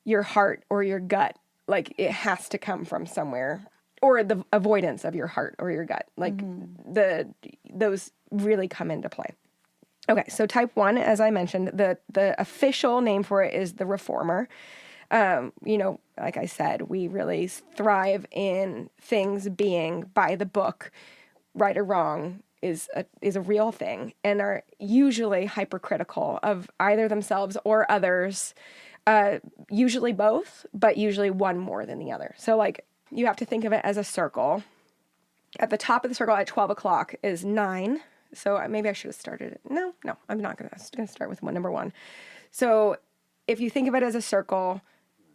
your heart or your gut. Like, it has to come from somewhere. Or the avoidance of your heart or your gut. Like, those really come into play. Okay, so type 1, as I mentioned, the official name for it is the reformer. Like I said, we really thrive in things being by the book, right or wrong is a real thing, and are usually hypercritical of either themselves or others, usually both, but usually one more than the other. So, like, you have to think of it as a circle. At the top of the circle at 12 o'clock is 9. So maybe I should have started it. No, I'm not going to. I'm just going to start with number 1. So if you think of it as a circle,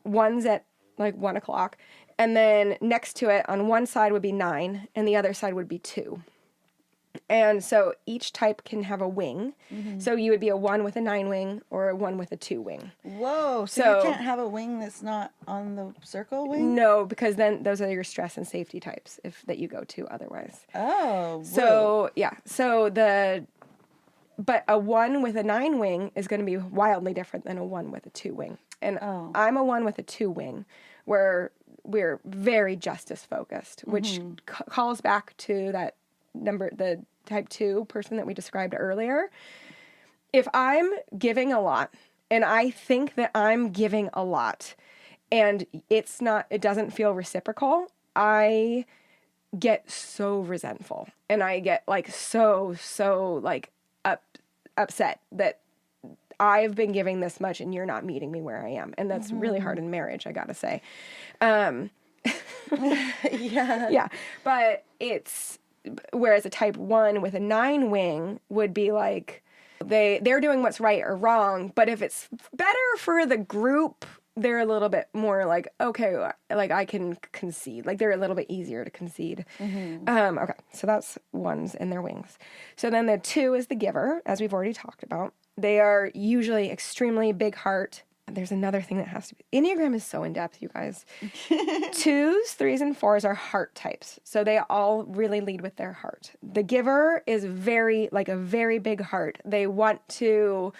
1's at like 1 o'clock. And then next to it on one side would be 9 and the other side would be 2. And so each type can have a wing. So you would be a 1 with a 9 wing or a 1 with a 2 wing. Whoa. So you can't have a wing that's not on the circle wing? No, because then those are your stress and safety types that you go to otherwise. Oh. So, yeah. So but a 1 with a 9 wing is going to be wildly different than a 1 with a 2 wing. And I'm a 1 with a 2 wing, where we're very justice focused, which calls back to that the type 2 person that we described earlier. If I'm giving a lot and I think that I'm giving a lot and it doesn't feel reciprocal, I get so resentful and I get like so like upset that I've been giving this much and you're not meeting me where I am. And that's really hard in marriage, I gotta say. Yeah. But whereas a type 1 with a 9 wing would be like, they're doing what's right or wrong, but if it's better for the group, they're a little bit more like, okay, like I can concede. Like, they're a little bit easier to concede. Okay, so that's 1s and their wings. So then the 2 is the giver, as we've already talked about. They are usually extremely big heart. There's another thing that has to be. Enneagram is so in-depth, you guys. 2s, 3s, and 4s are heart types. So they all really lead with their heart. The giver is a very big heart. They want to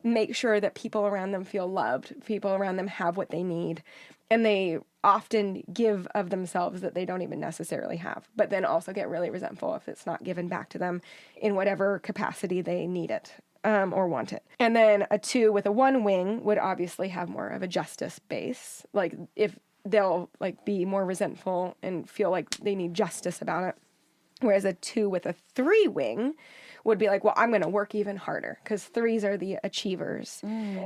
make sure that people around them feel loved, people around them have what they need. And they often give of themselves that they don't even necessarily have, but then also get really resentful if it's not given back to them in whatever capacity they need it. Or want it. And then a 2 with a 1 wing would obviously have more of a justice base. Like, if they'll like be more resentful and feel like they need justice about it. Whereas a 2 with a 3 wing would be like, well, I'm going to work even harder, because 3s are the achievers.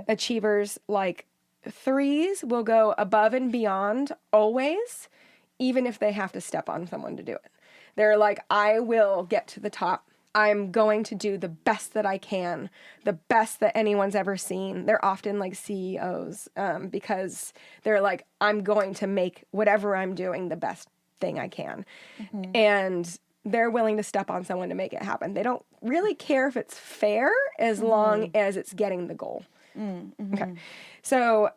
Achievers, like 3s will go above and beyond always, even if they have to step on someone to do it. They're like, I will get to the top. I'm going to do the best that I can, the best that anyone's ever seen. They're often like CEOs because they're like, I'm going to make whatever I'm doing the best thing I can. And they're willing to step on someone to make it happen. They don't really care if it's fair as long as it's getting the goal. Okay. So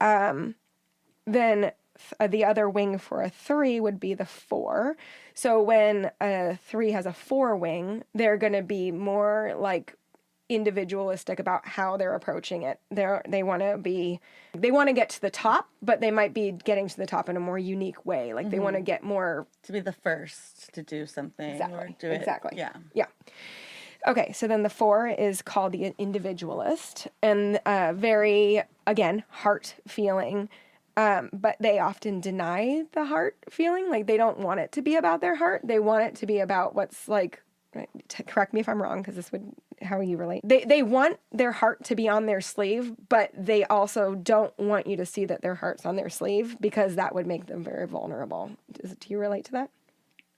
then the other wing for a 3 would be the 4. So when a 3 has a 4 wing, they're going to be more like individualistic about how they're approaching it. They want to get to the top, but they might be getting to the top in a more unique way. Like, they want to get more to be the first to do something or do it. Exactly. Yeah. Okay, so then the 4 is called the individualist, and very, again, heart feeling. But they often deny the heart feeling. Like, they don't want it to be about their heart. They want it to be about what's like right, correct me if I'm wrong, because this would, how you relate. They want their heart to be on their sleeve, but they also don't want you to see that their heart's on their sleeve, because that would make them very vulnerable. Do you relate to that?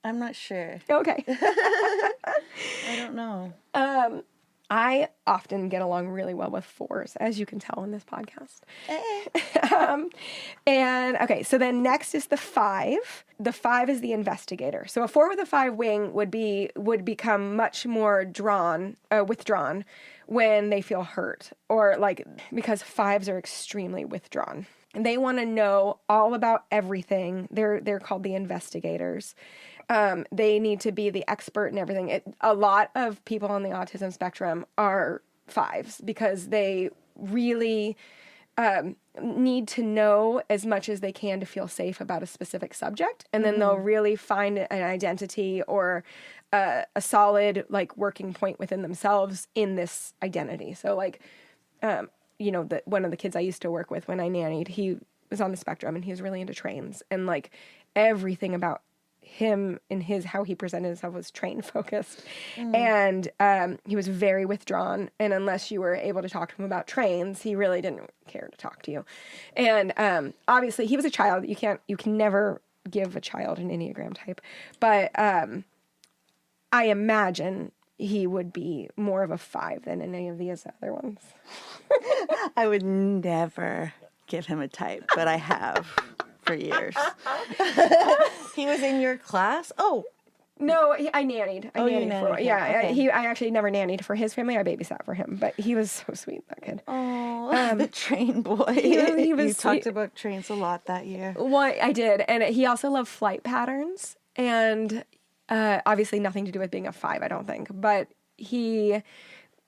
I'm not sure. Okay. I don't know. I often get along really well with 4s, as you can tell in this podcast. And okay, so then next is the 5. The 5 is the investigator. So a 4 with a 5 wing would become much more withdrawn when they feel hurt, or like, because 5s are extremely withdrawn. And they want to know all about everything. They're called the investigators. They need to be the expert in everything. A lot of people on the autism spectrum are 5s, because they really need to know as much as they can to feel safe about a specific subject. And then they'll really find an identity or a solid, like, working point within themselves in this identity. So, like, one of the kids I used to work with when I nannied, he was on the spectrum and he was really into trains, and like everything about him and how he presented himself was train focused. And he was very withdrawn, and unless you were able to talk to him about trains, he really didn't care to talk to you. And obviously he was a child. You can never give a child an Enneagram type, but I imagine he would be more of a 5 than any of these other ones. I would never give him a type, but I have for years. He was in your class? Oh. No, I nannied. I nannied for him. Yeah, okay. I actually never nannied for his family. I babysat for him, but he was so sweet, that kid. Oh, the train boy. He was You talked sweet. about trains a lot that year. Well, I did, and he also loved flight patterns, and obviously nothing to do with being a 5, I don't think. But he,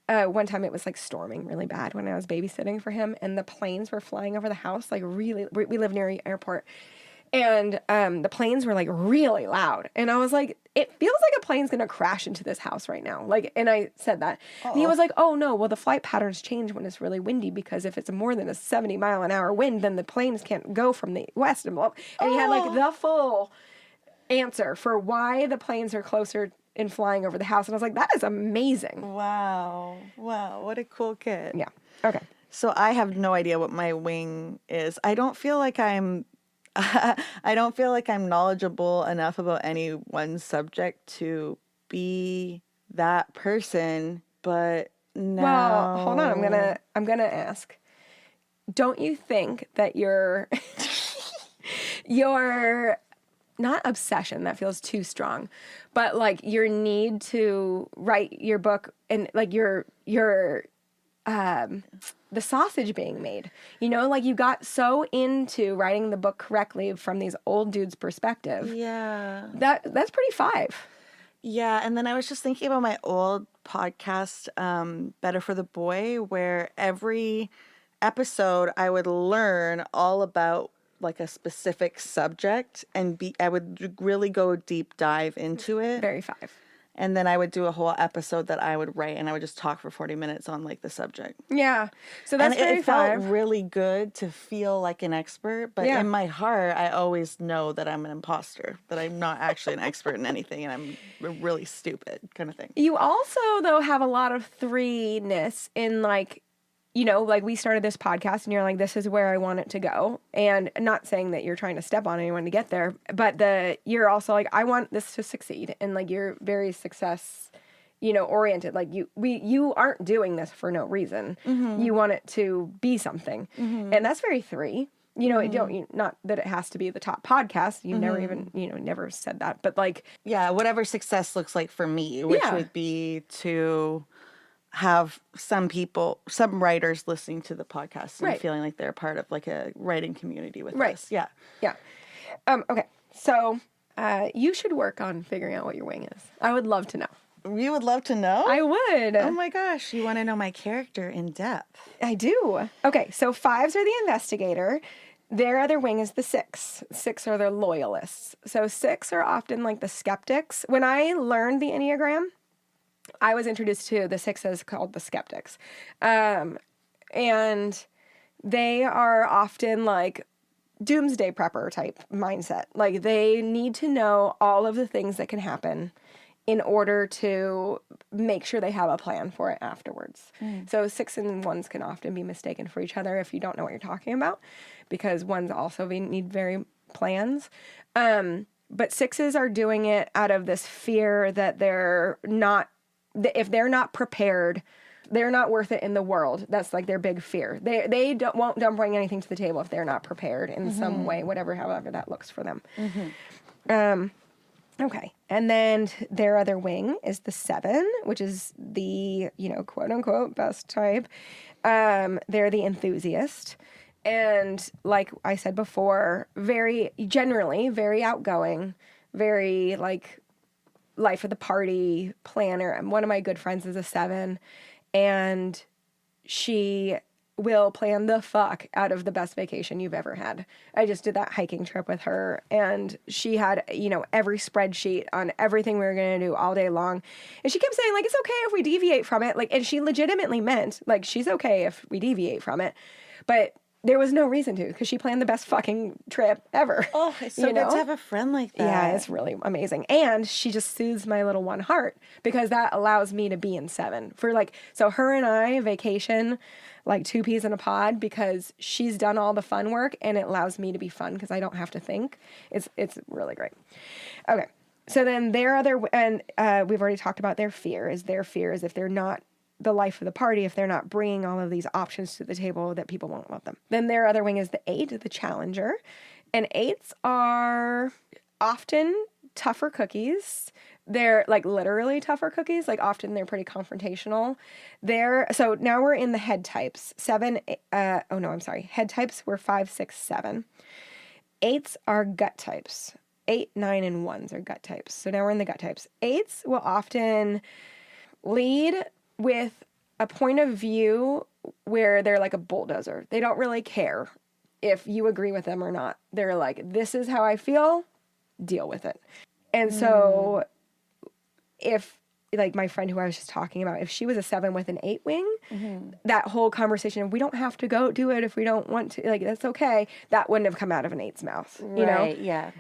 one time it was like storming really bad when I was babysitting for him, and the planes were flying over the house, like really. We live near an airport, and the planes were like really loud, and I was like, it feels like a plane's gonna crash into this house right now. Like, and I said that, and he was like, oh no, well the flight patterns change when it's really windy, because if it's more than a 70-mile-an-hour wind, then the planes can't go from the west and blah. And he had like the full answer for why the planes are closer in flying over the house. And I was like, that is amazing. Wow, what a cool kid. Yeah. Okay. So I have no idea what my wing is. I don't feel like I'm knowledgeable enough about any one subject to be that person, but no. Well, hold on. I'm gonna ask. Don't you think that your not obsession, that feels too strong, but like your need to write your book, and like your the sausage being made, like you got so into writing the book correctly from these old dudes' perspective. Yeah. That's pretty 5. Yeah, and then I was just thinking about my old podcast, Better for the Boy, where every episode I would learn all about like a specific subject, and I would really go deep dive into it. Very 5. And then I would do a whole episode that I would write, and I would just talk for 40 minutes on like the subject. Yeah. So that's very it felt 5. really good to feel like an expert, but in my heart, I always know that I'm an imposter, that I'm not actually an expert in anything, and I'm really stupid kind of thing. You also, though, have a lot of 3-ness in like, like we started this podcast and you're like, this is where I want it to go. And not saying that you're trying to step on anyone to get there, but you're also like, I want this to succeed. And like, you're very success, oriented. Like you aren't doing this for no reason. Mm-hmm. You want it to be something. Mm-hmm. And that's very 3. Not that it has to be the top podcast. You never even, never said that, but like, yeah, whatever success looks like for me, which would be to have some writers listening to the podcast and feeling like they're part of like a writing community with us. Yeah. Yeah. Okay. So, you should work on figuring out what your wing is. I would love to know. You would love to know? I would. Oh my gosh. You want to know my character in depth. I do. Okay. So 5s are the investigator. Their other wing is the 6. 6 are the loyalists. So 6 are often like the skeptics. When I learned the Enneagram, I was introduced to the 6s called the skeptics. And they are often like doomsday prepper type mindset. Like they need to know all of the things that can happen in order to make sure they have a plan for it afterwards. So 6 and 1s can often be mistaken for each other if you don't know what you're talking about, because 1s also need very plans. But 6s are doing it out of this fear that they're not, if they're not prepared, they're not worth it in the world. That's like their big fear. They don't bring anything to the table if they're not prepared in some way, however that looks for them. Okay. And then their other wing is the 7, which is the, quote unquote best type. They're the enthusiast. And like I said before, generally very outgoing, very like life of the party planner. And one of my good friends is a 7, and she will plan the fuck out of the best vacation you've ever had. I just did that hiking trip with her, and she had, every spreadsheet on everything we were going to do all day long. And she kept saying, like, it's okay if we deviate from it. Like, and she legitimately meant, like, she's okay if we deviate from it. But there was no reason to, because she planned the best fucking trip ever. Oh, it's so good to have a friend like that. Yeah, it's really amazing. And she just soothes my little one heart, because that allows me to be in 7. So her and I vacation like 2 peas in a pod, because she's done all the fun work and it allows me to be fun because I don't have to think. It's really great. Okay. So then we've already talked about their fear is if they're not the life of the party, if they're not bringing all of these options to the table, that people won't love them. Then their other wing is the 8, the challenger. And 8s are often tougher cookies. They're like literally tougher cookies. Like often they're pretty confrontational. So now we're in the head types. Head types were 5, 6, 7. 8s are gut types. 8, 9, and 1s are gut types. So now we're in the gut types. 8s will often lead with a point of view where they're like a bulldozer. They don't really care if you agree with them or not. They're like, this is how I feel, deal with it. And so if, like my friend who I was just talking about, if she was a 7 with an 8 wing, that whole conversation, we don't have to go do it if we don't want to, like, that's okay, that wouldn't have come out of an 8's mouth, Right, yeah.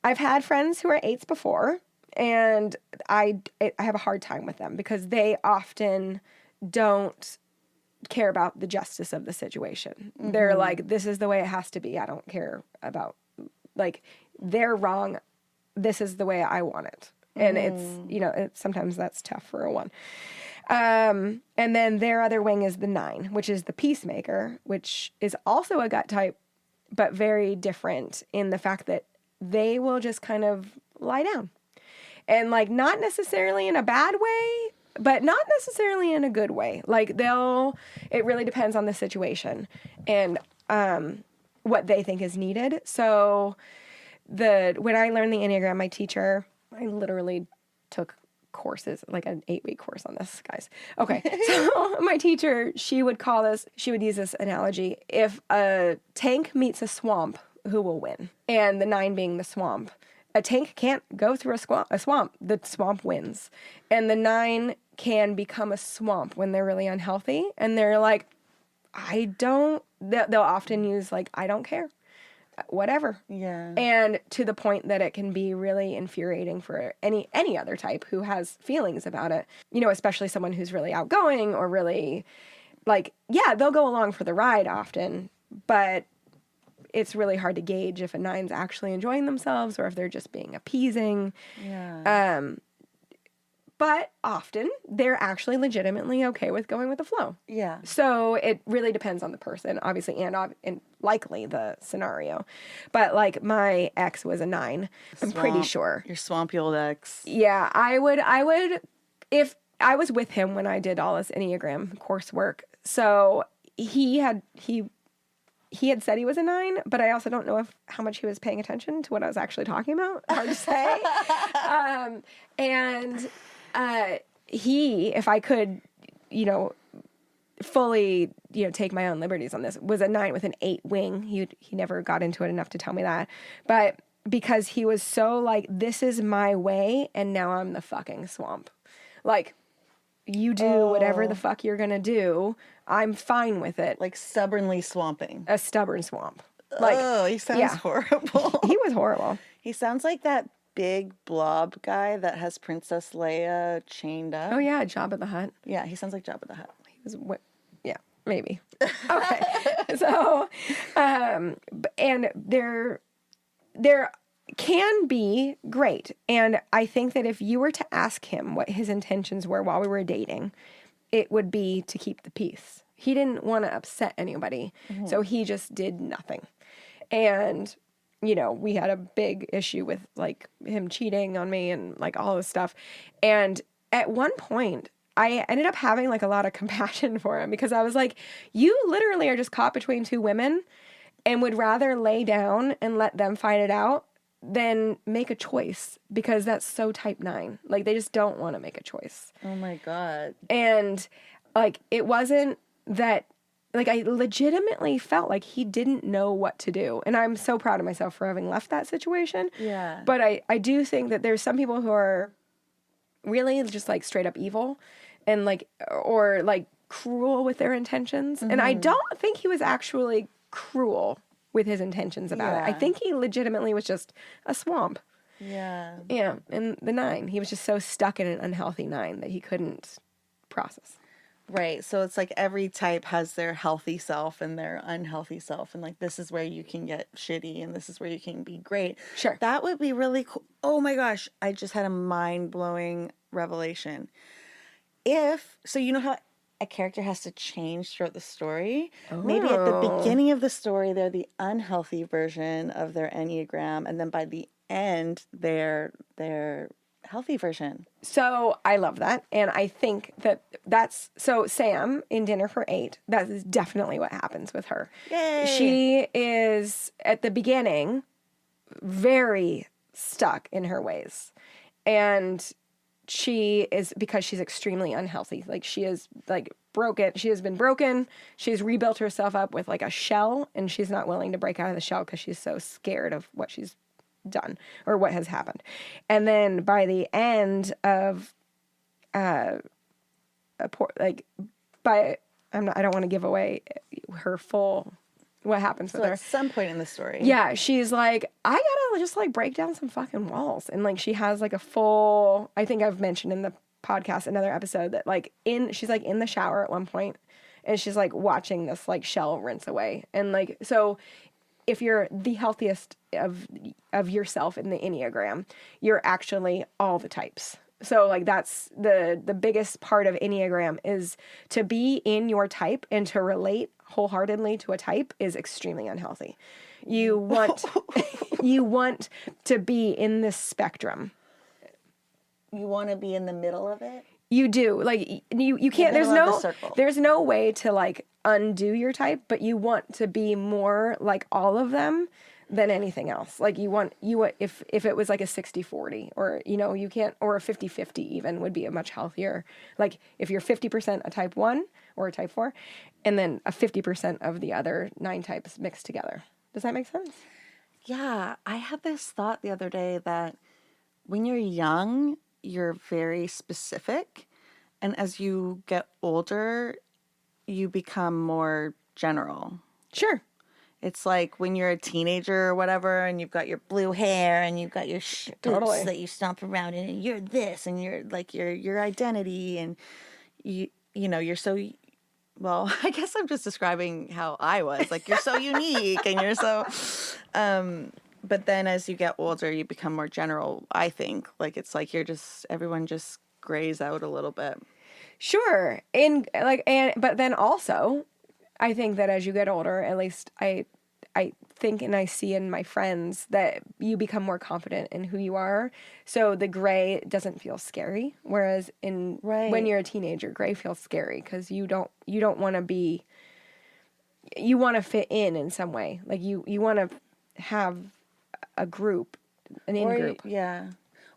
I've had friends who are 8s before, and I have a hard time with them because they often don't care about the justice of the situation. They're like, this is the way it has to be. I don't care about, like, they're wrong. This is the way I want it. And it's, sometimes that's tough for a 1. And then their other wing is the 9, which is the peacemaker, which is also a gut type, but very different in the fact that they will just kind of lie down. And like, not necessarily in a bad way, but not necessarily in a good way. Like it really depends on the situation and what they think is needed. So when I learned the Enneagram, my teacher, I literally took courses, like an 8-week course on this, guys. Okay. So my teacher, she would use this analogy. If a tank meets a swamp, who will win? And the 9 being the swamp. A tank can't go through a swamp. The swamp wins. And the 9 can become a swamp when they're really unhealthy. And they're like, they'll often use like, I don't care. Whatever. Yeah. And to the point that it can be really infuriating for any other type who has feelings about it. Especially someone who's really outgoing or really like, yeah, they'll go along for the ride often, but it's really hard to gauge if a 9's actually enjoying themselves or if they're just being appeasing. Yeah. But often they're actually legitimately okay with going with the flow. Yeah. So it really depends on the person, obviously, and likely the scenario. But like my ex was a 9. I'm pretty sure. Your swampy old ex. Yeah, I would, if I was with him when I did all this Enneagram coursework. So he had said he was a 9, but I also don't know how much he was paying attention to what I was actually talking about. Hard to say. If I could, fully, take my own liberties on this, was a 9 with an 8 wing. He never got into it enough to tell me that. But because he was so like, this is my way, and now I'm the fucking swamp. Like, you do whatever the fuck you're going to do. I'm fine with it. Like stubbornly swamping. A stubborn swamp. Like, he sounds horrible. He was horrible. He sounds like that big blob guy that has Princess Leia chained up. Oh yeah, Jabba the Hutt. Yeah, he sounds like Jabba the Hutt. He was yeah, maybe. Okay. So, and there can be great. And I think that if you were to ask him what his intentions were while we were dating, it would be to keep the peace. He didn't want to upset anybody, so he just did nothing. And, you know, we had a big issue with, like, him cheating on me and, like, all this stuff. And at one point, I ended up having, like, a lot of compassion for him because I was like, you literally are just caught between two women and would rather lay down and let them fight it out than make a choice because that's so type 9. Like, they just don't want to make a choice. Oh my God. And, like, it wasn't that, like, I legitimately felt like he didn't know what to do. And I'm so proud of myself for having left that situation. Yeah. But I do think that there's some people who are really just, like, straight up evil and, like, or, like, cruel with their intentions. And I don't think he was actually cruel with his intentions about it. I think he legitimately was just a swamp. Yeah. Yeah, and the 9. He was just so stuck in an unhealthy 9 that he couldn't process. Right. So it's like every type has their healthy self and their unhealthy self. And like, this is where you can get shitty and this is where you can be great. Sure. That would be really cool. Oh my gosh. I just had a mind-blowing revelation. So you know how a character has to change throughout the story? Maybe at the beginning of the story, they're the unhealthy version of their Enneagram. And then by the end, they're healthy version. So I love that. And I think that so Sam in Dinner for 8, that is definitely what happens with her. Yay! She is at the beginning very stuck in her ways. And she is, because she's extremely unhealthy. Like, she is, like, broken. She has been broken. She's rebuilt herself up with, like, a shell, and she's not willing to break out of the shell because she's so scared of what she's done or what has happened. And then by the end of I don't want to give away her full what happens with her. At some point in the story. Yeah, she's like, I gotta just, like, break down some fucking walls. And, like, she has, like, a full, I think I've mentioned in the podcast, another episode, that, like, she's, like, in the shower at one point, and she's, like, watching this, like, shell rinse away. And, like, so if you're the healthiest of yourself in the Enneagram, you're actually all the types. So, like, that's the biggest part of Enneagram, is to be in your type and to relate wholeheartedly to a type is extremely unhealthy. You want to be in this spectrum. You want to be in the middle of it? You do. Like, you can't, there's no way to, like, undo your type, but you want to be more like all of them than anything else. Like, you want if it was like a 60-40, or, you know, you can't, or a 50-50 even would be a much healthier. Like, if you're 50% a type 1 or a type 4, and then a 50% of the other 9 types mixed together. Does that make sense? Yeah. I had this thought the other day that when you're young, you're very specific. And as you get older, you become more general. Sure. It's like when you're a teenager or whatever, and you've got your blue hair and you've got your boots that you stomp around in, and you're this, and you're like your identity, and you know, you're so, well, I guess I'm just describing how I was. Like, you're so unique and you're so, but then as you get older, you become more general, I think. Like, it's like everyone just grays out a little bit. Sure. But then also, I think that as you get older, at least I think and I see in my friends, that you become more confident in who you are. So the gray doesn't feel scary. Whereas when you're a teenager, gray feels scary because you don't want to be, you want to fit in some way. Like, you want to have a group, an in-group. Yeah.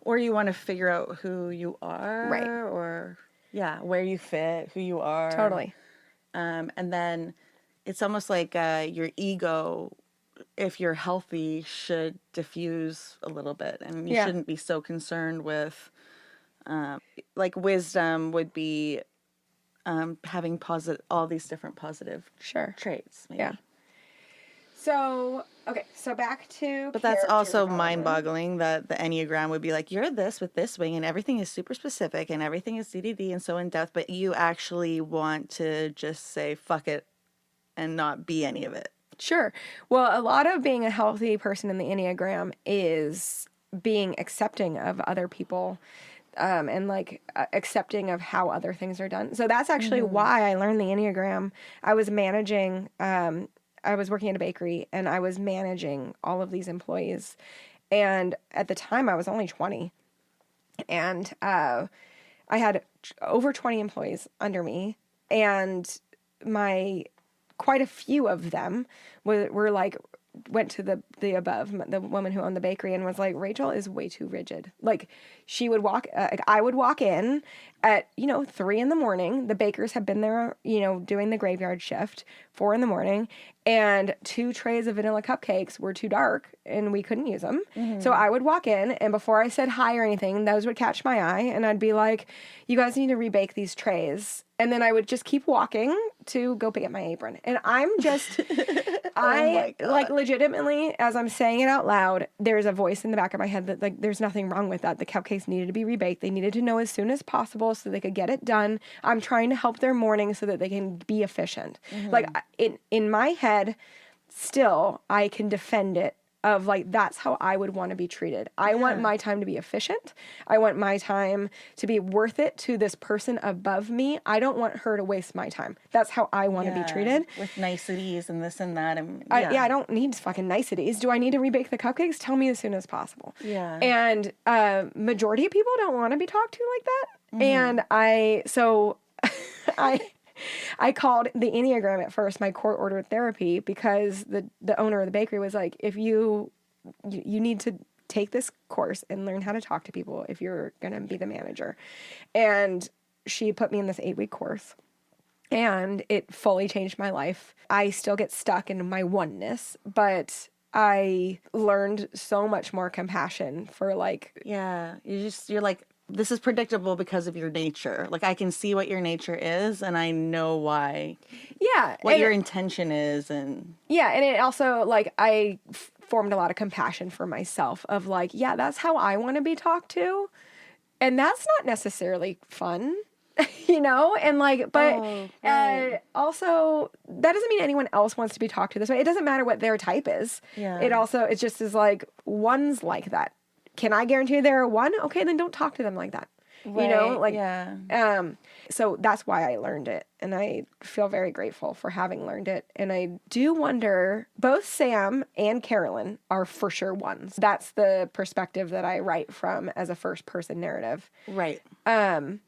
Or you want to figure out who you are. Right. Or, yeah, where you fit, who you are. Totally. And then it's almost like your ego, if you're healthy, should diffuse a little bit. And you shouldn't be so concerned with, like, wisdom would be having all these different positive traits. Maybe. Yeah. So, okay, so back to But that's character also development. mind-boggling that the Enneagram would be like, you're this with this wing, and everything is super specific, and everything is DDD and so in-depth, but you actually want to just say, fuck it, and not be any of it. Sure. Well, a lot of being a healthy person in the Enneagram is being accepting of other people and like accepting of how other things are done. So that's actually why I learned the Enneagram. I was managing, I was working at a bakery and I was managing all of these employees. And at the time, I was only 20. And I had over 20 employees under me. And quite a few of them were like, went to the above, the woman who owned the bakery, and was like, Rachel is way too rigid. Like, she would I would walk in at 3 a.m. The bakers had been there doing the graveyard shift, 4 a.m, and 2 trays of vanilla cupcakes were too dark and we couldn't use them. So I would walk in, and before I said hi or anything, those would catch my eye, and I'd be like, you guys need to rebake these trays. And then I would just keep walking to go pick up my apron. And I'm just, I like legitimately, as I'm saying it out loud, there's a voice in the back of my head that like, there's nothing wrong with that. The cupcakes needed to be rebaked. They needed to know as soon as possible so they could get it done. I'm trying to help their morning so that they can be efficient. Like in my head, still, I can defend it of like, that's how I would want to be treated. I want my time to be efficient. I want my time to be worth it to this person above me. I don't want her to waste my time. That's how I want to be treated. With niceties and this and that. And I don't need fucking niceties. Do I need to rebake the cupcakes? Tell me as soon as possible. Yeah. And majority of people don't want to be talked to like that. And I called the Enneagram at first my court-ordered therapy, because the owner of the bakery was like, if you need to take this course and learn how to talk to people if you're going to be the manager. And she put me in this 8-week course, and it fully changed my life. I still get stuck in my oneness, but I learned so much more compassion for like... Yeah, you're like, this is predictable because of your nature. Like, I can see what your nature is, and I know why. Yeah. What your intention is, and... Yeah, and it also, like, I formed a lot of compassion for myself of, like, yeah, that's how I want to be talked to. And that's not necessarily fun, And, like, but also, that doesn't mean anyone else wants to be talked to this way. It doesn't matter what their type is. Yeah. It just is, like, one's like that. Can I guarantee they're one? Okay, then don't talk to them like that. Right, yeah. So that's why I learned it, and I feel very grateful for having learned it. And I do wonder, both Sam and Carolyn are for sure ones. That's the perspective that I write from as a first person narrative. Right. And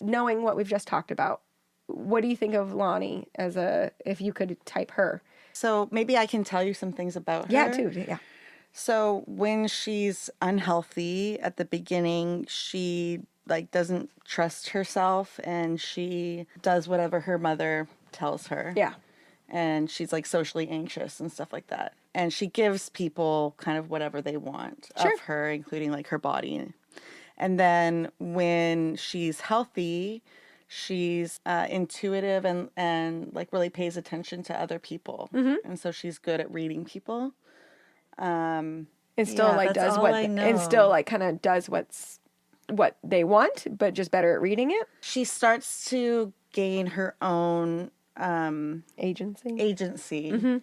knowing what we've just talked about, what do you think of Lani if you could type her? So maybe I can tell you some things about her. Yeah, too. Yeah. So when she's unhealthy at the beginning, she like doesn't trust herself, and she does whatever her mother tells her. Yeah. And she's like socially anxious and stuff like that. And she gives people kind of whatever they want of her, including like her body. And then when she's healthy, she's intuitive and like really pays attention to other people. And so she's good at reading people. And still kind of does what they want, but just better at reading it. She starts to gain her own agency.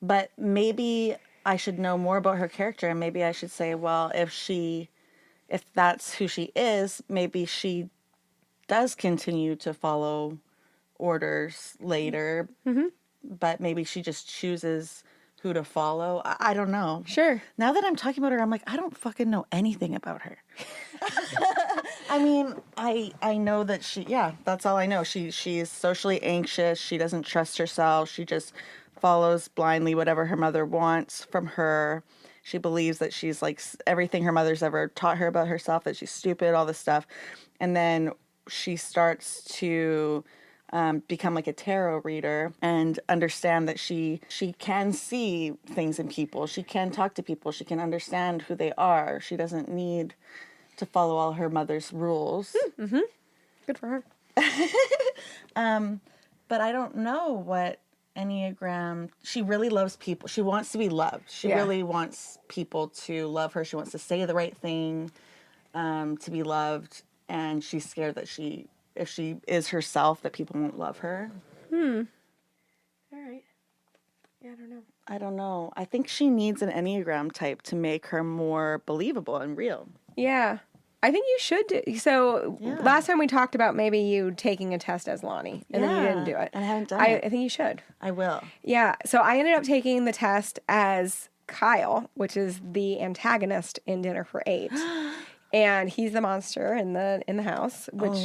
But maybe I should know more about her character, and maybe I should say, well, if that's who she is, maybe she does continue to follow orders later, but maybe she just chooses who to follow. I don't know. Sure. Now that I'm talking about her, I'm like, I don't fucking know anything about her. I mean, I know that that's all I know. She's socially anxious. She doesn't trust herself. She just follows blindly whatever her mother wants from her. She believes that she's like everything her mother's ever taught her about herself, that she's stupid, all this stuff. And then she starts to become like a tarot reader and understand that she can see things in people. She can talk to people. She can understand who they are. She doesn't need to follow all her mother's rules. Good for her. But I don't know what Enneagram. She really loves people. She wants to be loved. She really wants people to love her. She wants to say the right thing, to be loved. And she's scared that if she is herself, that people won't love her. All right. Yeah, I don't know. I think she needs an Enneagram type to make her more believable and real. Yeah. I think you should do. So last time we talked about maybe you taking a test as Lani, and then you didn't do it. And I haven't done it. I think you should. I will. Yeah. So I ended up taking the test as Kyle, which is the antagonist in Dinner for Eight. And he's the monster in the house, which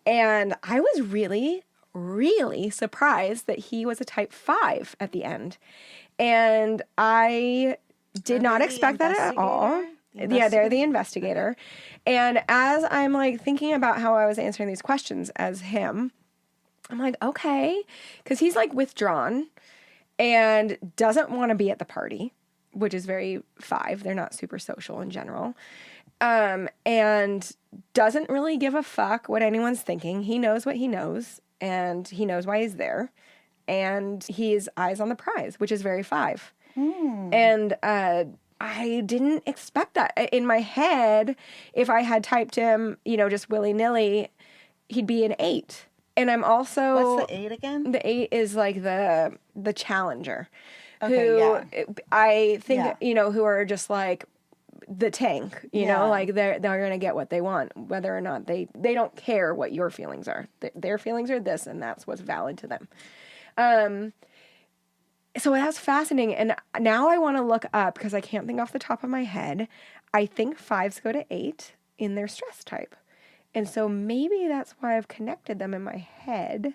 and I was really, really surprised that he was a type 5 at the end. And I did not expect that at all. Yeah, they're the investigator. And as I'm like thinking about how I was answering these questions as him, I'm like, okay, because he's like withdrawn and doesn't want to be at the party, which is very 5. They're not super social in general. And doesn't really give a fuck what anyone's thinking. He knows what he knows, and he knows why he's there. And he's eyes on the prize, which is very 5. And I didn't expect that. In my head, if I had typed him, just willy-nilly, he'd be an 8. And I'm also... What's the 8 again? The 8 is like the challenger. Okay, I think, who are just like the tank, like they're going to get what they want, whether or not they don't care what your feelings are. Their feelings are this, and that's what's valid to them. So that's fascinating. And now I want to look up, because I can't think off the top of my head. I think 5s go to 8 in their stress type. And so maybe that's why I've connected them in my head,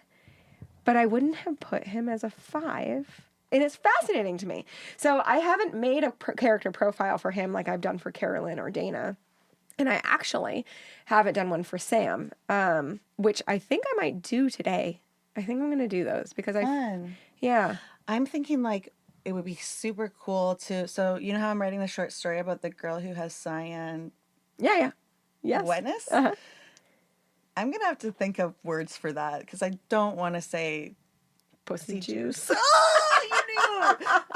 but I wouldn't have put him as a 5. And it's fascinating to me. So I haven't made a character profile for him like I've done for Carolyn or Dana. And I actually haven't done one for Sam, which I think I might do today. I think I'm going to do those because Fun. Yeah. I'm thinking like it would be super cool to, so you know how I'm writing the short story about the girl who has cyan Yes. wetness? I'm going to have to think of words for that because I don't want to say Pussy juice. Oh,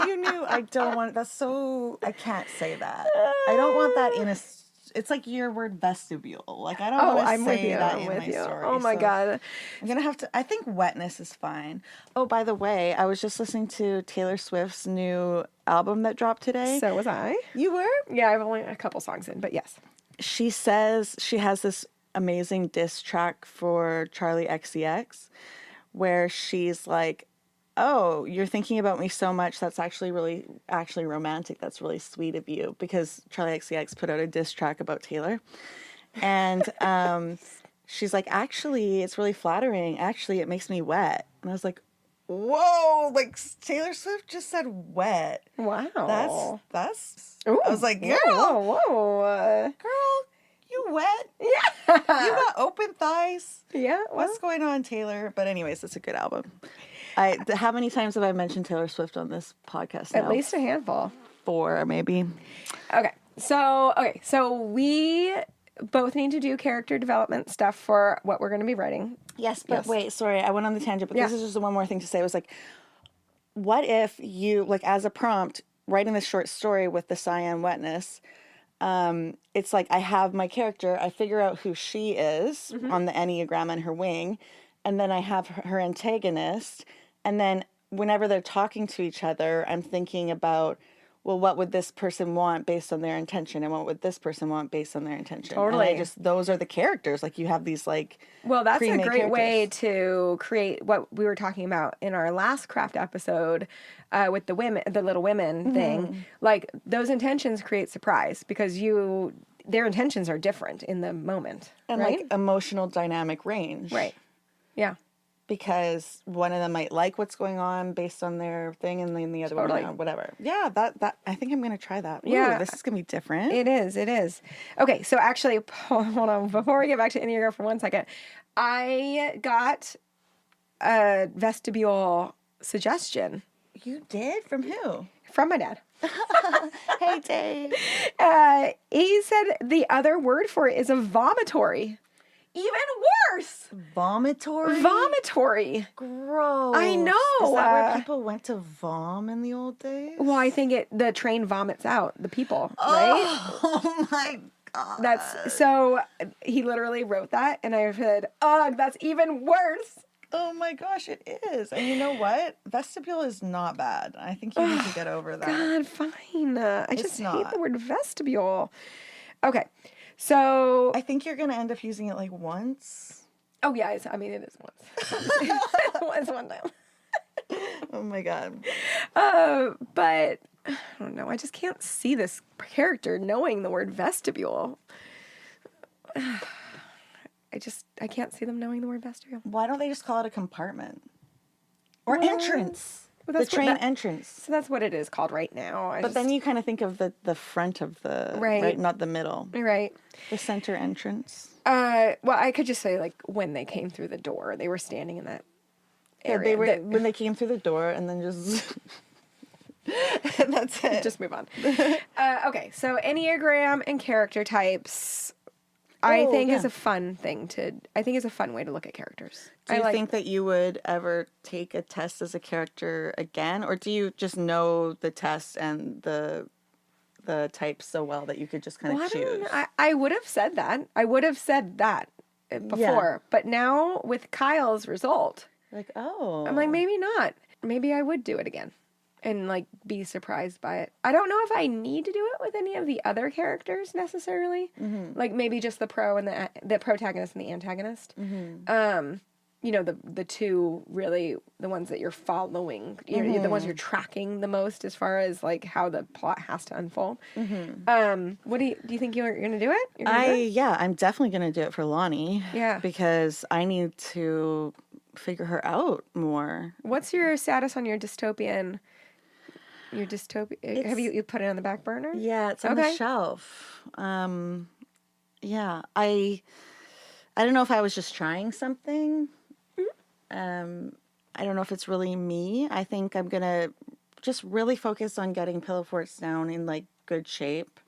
you knew. I don't want, I can't say that. I don't want that in it's like your word vestibule. Like, I don't want to say that in my story. Oh my God. I'm going to have to, I think wetness is fine. Oh, by the way, I was just listening to Taylor Swift's new album that dropped today. So was I. You were? Yeah, I've only a couple songs in, but yes. She says she has this amazing diss track for Charlie XCX where she's like, oh, you're thinking about me so much. That's actually romantic. That's really sweet of you. Because Charlie XCX put out a diss track about Taylor. And she's like, actually, it's really flattering. Actually, it makes me wet. And I was like, whoa, like Taylor Swift just said wet. Wow. That's, Ooh, I was like, girl. Whoa. Girl, you wet? Yeah. You got open thighs? Yeah. What's going on, Taylor? But anyways, it's a good album. How many times have I mentioned Taylor Swift on this podcast now? At least a handful. 4, maybe. Okay. So we both need to do character development stuff for what we're going to be writing. Yes, but wait, sorry, I went on the tangent, but this is just one more thing to say. It was like, what if you, like, as a prompt, writing this short story with the cyan wetness, it's like I have my character, I figure out who she is on the Enneagram and her wing, and then I have her antagonist, and then whenever they're talking to each other, I'm thinking about, well, what would this person want based on their intention, and what would this person want based on their intention? Totally. And those are the characters. Like, you have these, like, well, that's a great characters. way to create what we were talking about in our last craft episode with the women, the Little Women thing. Like, those intentions create surprise because their intentions are different in the moment. And, right? like, emotional dynamic range. Right. Yeah. Because one of them might like what's going on based on their thing, and then the other one, or whatever. Yeah, that I think I'm going to try that. Yeah. Ooh, this is going to be different. It is. Okay, so actually, hold on. Before we get back to Enneagram for 1 second, I got a vestibule suggestion. You did? From who? From my dad. Hey, Dave. He said the other word for it is a vomitory. even worse. Vomitory? Vomitory. Gross. I know. Is that where people went to vom in the old days? Well, I think the train vomits out the people, right? Oh my God. That's so he literally wrote that, and I said, "Ugh, that's even worse." Oh my gosh, it is. And you know what? Vestibule is not bad. I think you need to get over that. God, fine. I just hate not. the word vestibule. Okay, so I think you're going to end up using it like once. oh yeah, it is once. It was one time. Oh my God. But I don't know. I just can't see this character knowing the word vestibule. I can't see them knowing the word vestibule. Why don't they just call it a compartment? Or Well, entrance. well, The train entrance. So that's what it is called right now. But then you kind of think of the front of the, Right. Not the middle. Right. The center entrance. Well, I could just say, like, when they came through the door, they were standing in that Yeah, area. they were, when they came through the door and then just... and that's it. Just move on. Okay, so Enneagram and character types... I think is a fun thing I think is a fun way to look at characters. Do you think that you would ever take a test as a character again? Or do you just know the test and the types so well that you could just kind of choose? I would have said that. I would have said that before. But now with Kyle's result, Like, oh. I'm like, maybe not. Maybe I would do it again and like be surprised by it. I don't know if I need to do it with any of the other characters necessarily. Mm-hmm. Like maybe just the pro and the protagonist and the antagonist. Mm-hmm. You know, the two really the ones that you're following, you're the ones you're tracking the most as far as like how the plot has to unfold. Mm-hmm. What do you think you're going to do it? Yeah, I'm definitely going to do it for Lani. Yeah. Because I need to figure her out more. What's your status on your dystopian? Your dystopia? Have you put it on the back burner? Yeah, it's on the shelf. Yeah, I don't know if I was just trying something. Mm-hmm. I don't know if it's really me. I think I'm gonna just really focus on getting Pillow Forts down in like good shape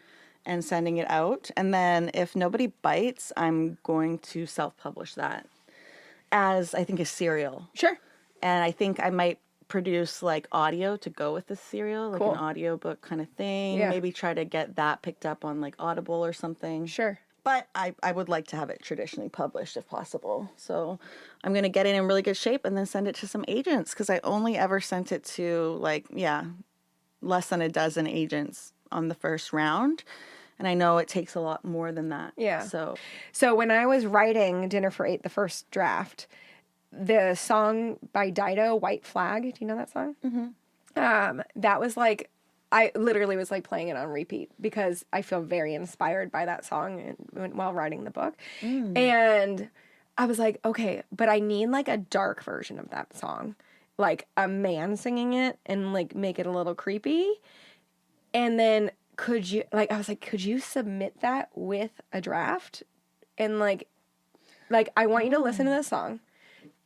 and sending it out. And then if nobody bites, I'm going to self-publish that as I think a serial. Sure. And I think I might produce like audio to go with the serial, like cool. an audiobook kind of thing. Yeah. Maybe try to get that picked up on like Audible or something. Sure. But I would like to have it traditionally published if possible. So I'm going to get it in really good shape and then send it to some agents because I only ever sent it to like, less than a dozen agents on the first round. And I know it takes a lot more than that. Yeah. So when I was writing Dinner for Eight, the first draft, the song by Dido, White Flag, do you know that song? Mm-hmm. That was like, I literally was like playing it on repeat because I feel very inspired by that song while writing the book. Mm. And I was like, okay, but I need like a dark version of that song. Like a man singing it and like make it a little creepy. And then could you submit that with a draft? And like I want you to listen to this song.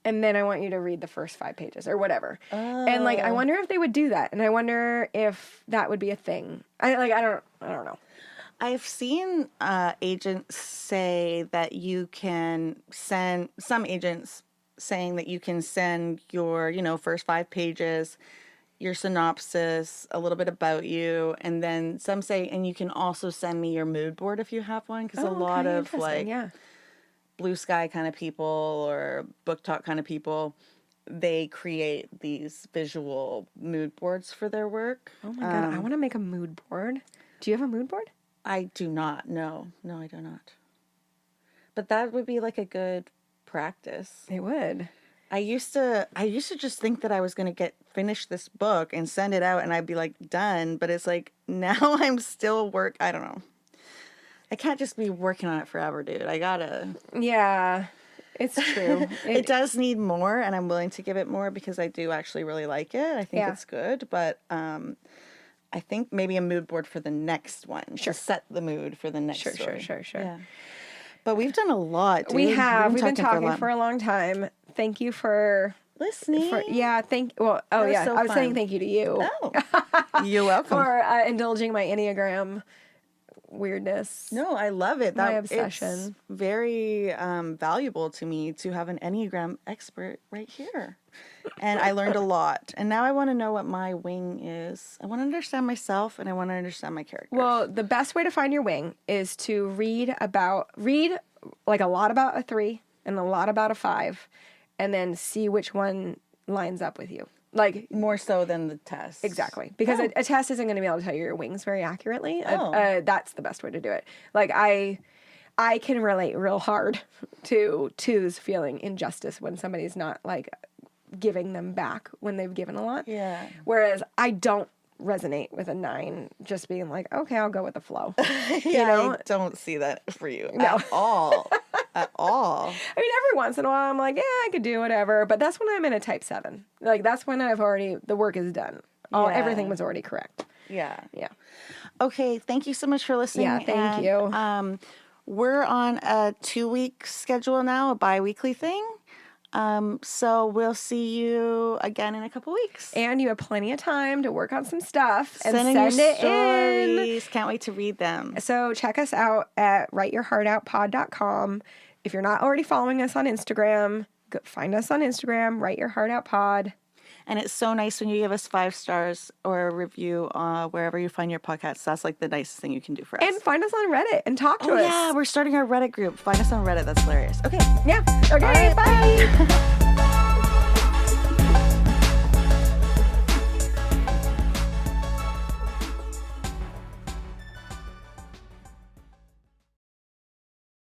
And then I want you to read the first 5 pages or whatever. Oh. And like, I wonder if they would do that. And I wonder if that would be a thing. I don't know. I've seen agents say that you can send, some agents saying that you can send your, first 5 pages, your synopsis, a little bit about you. And then some say, and you can also send me your mood board if you have one. Because a lot of like... Yeah. Blue Sky kind of people or Book Talk kind of people, they create these visual mood boards for their work. Oh my God, I want to make a mood board. Do you have a mood board? I do not. No, I do not. But that would be like a good practice. It would. I used to just think that I was going to finish this book and send it out and I'd be like done. But it's like now I'm still I don't know. I can't just be working on it forever, dude. I gotta... Yeah, it's true. It does need more, and I'm willing to give it more because I do actually really like it. I think it's good, but I think maybe a mood board for the next one. Sure. To set the mood for the next story. Sure. Yeah. But we've done a lot, dude. We have. We've been talking for a long time. Thank you for... listening. I was saying thank you to you. Oh, you're welcome. For indulging my Enneagram weirdness. No, I love it. My obsession. It's very valuable to me to have an Enneagram expert right here. And I learned a lot. And now I want to know what my wing is. I want to understand myself and I want to understand my character. Well, the best way to find your wing is to read like a lot about a 3 and a lot about a 5, and then see which one lines up with you. Like more so than the test. Exactly. Because a test isn't going to be able to tell you your wings very accurately. Oh. That's the best way to do it. Like I can relate real hard to 2s feeling injustice when somebody's not like giving them back when they've given a lot. Yeah. Whereas I don't resonate with a 9 just being like, okay, I'll go with the flow. I don't see that for you at all. At all. I mean, every once in a while I'm like, yeah, I could do whatever. But that's when I'm in a type 7. Like that's when the work is done. Everything was already correct. Yeah. Yeah. Okay. Thank you so much for listening. Yeah, thank you. We're on a 2-week schedule now, a bi-weekly thing. So we'll see you again in a couple weeks. And you have plenty of time to work on some stuff and send it your stories. Can't wait to read them. So check us out at writeyourheartoutpod.com. If you're not already following us on Instagram, find us on Instagram, writeyourheartoutpod. And it's so nice when you give us 5 stars or a review wherever you find your podcasts. That's like the nicest thing you can do for us. And find us on Reddit and talk to us. Yeah, we're starting our Reddit group. Find us on Reddit. That's hilarious. Okay. Yeah. Okay, bye.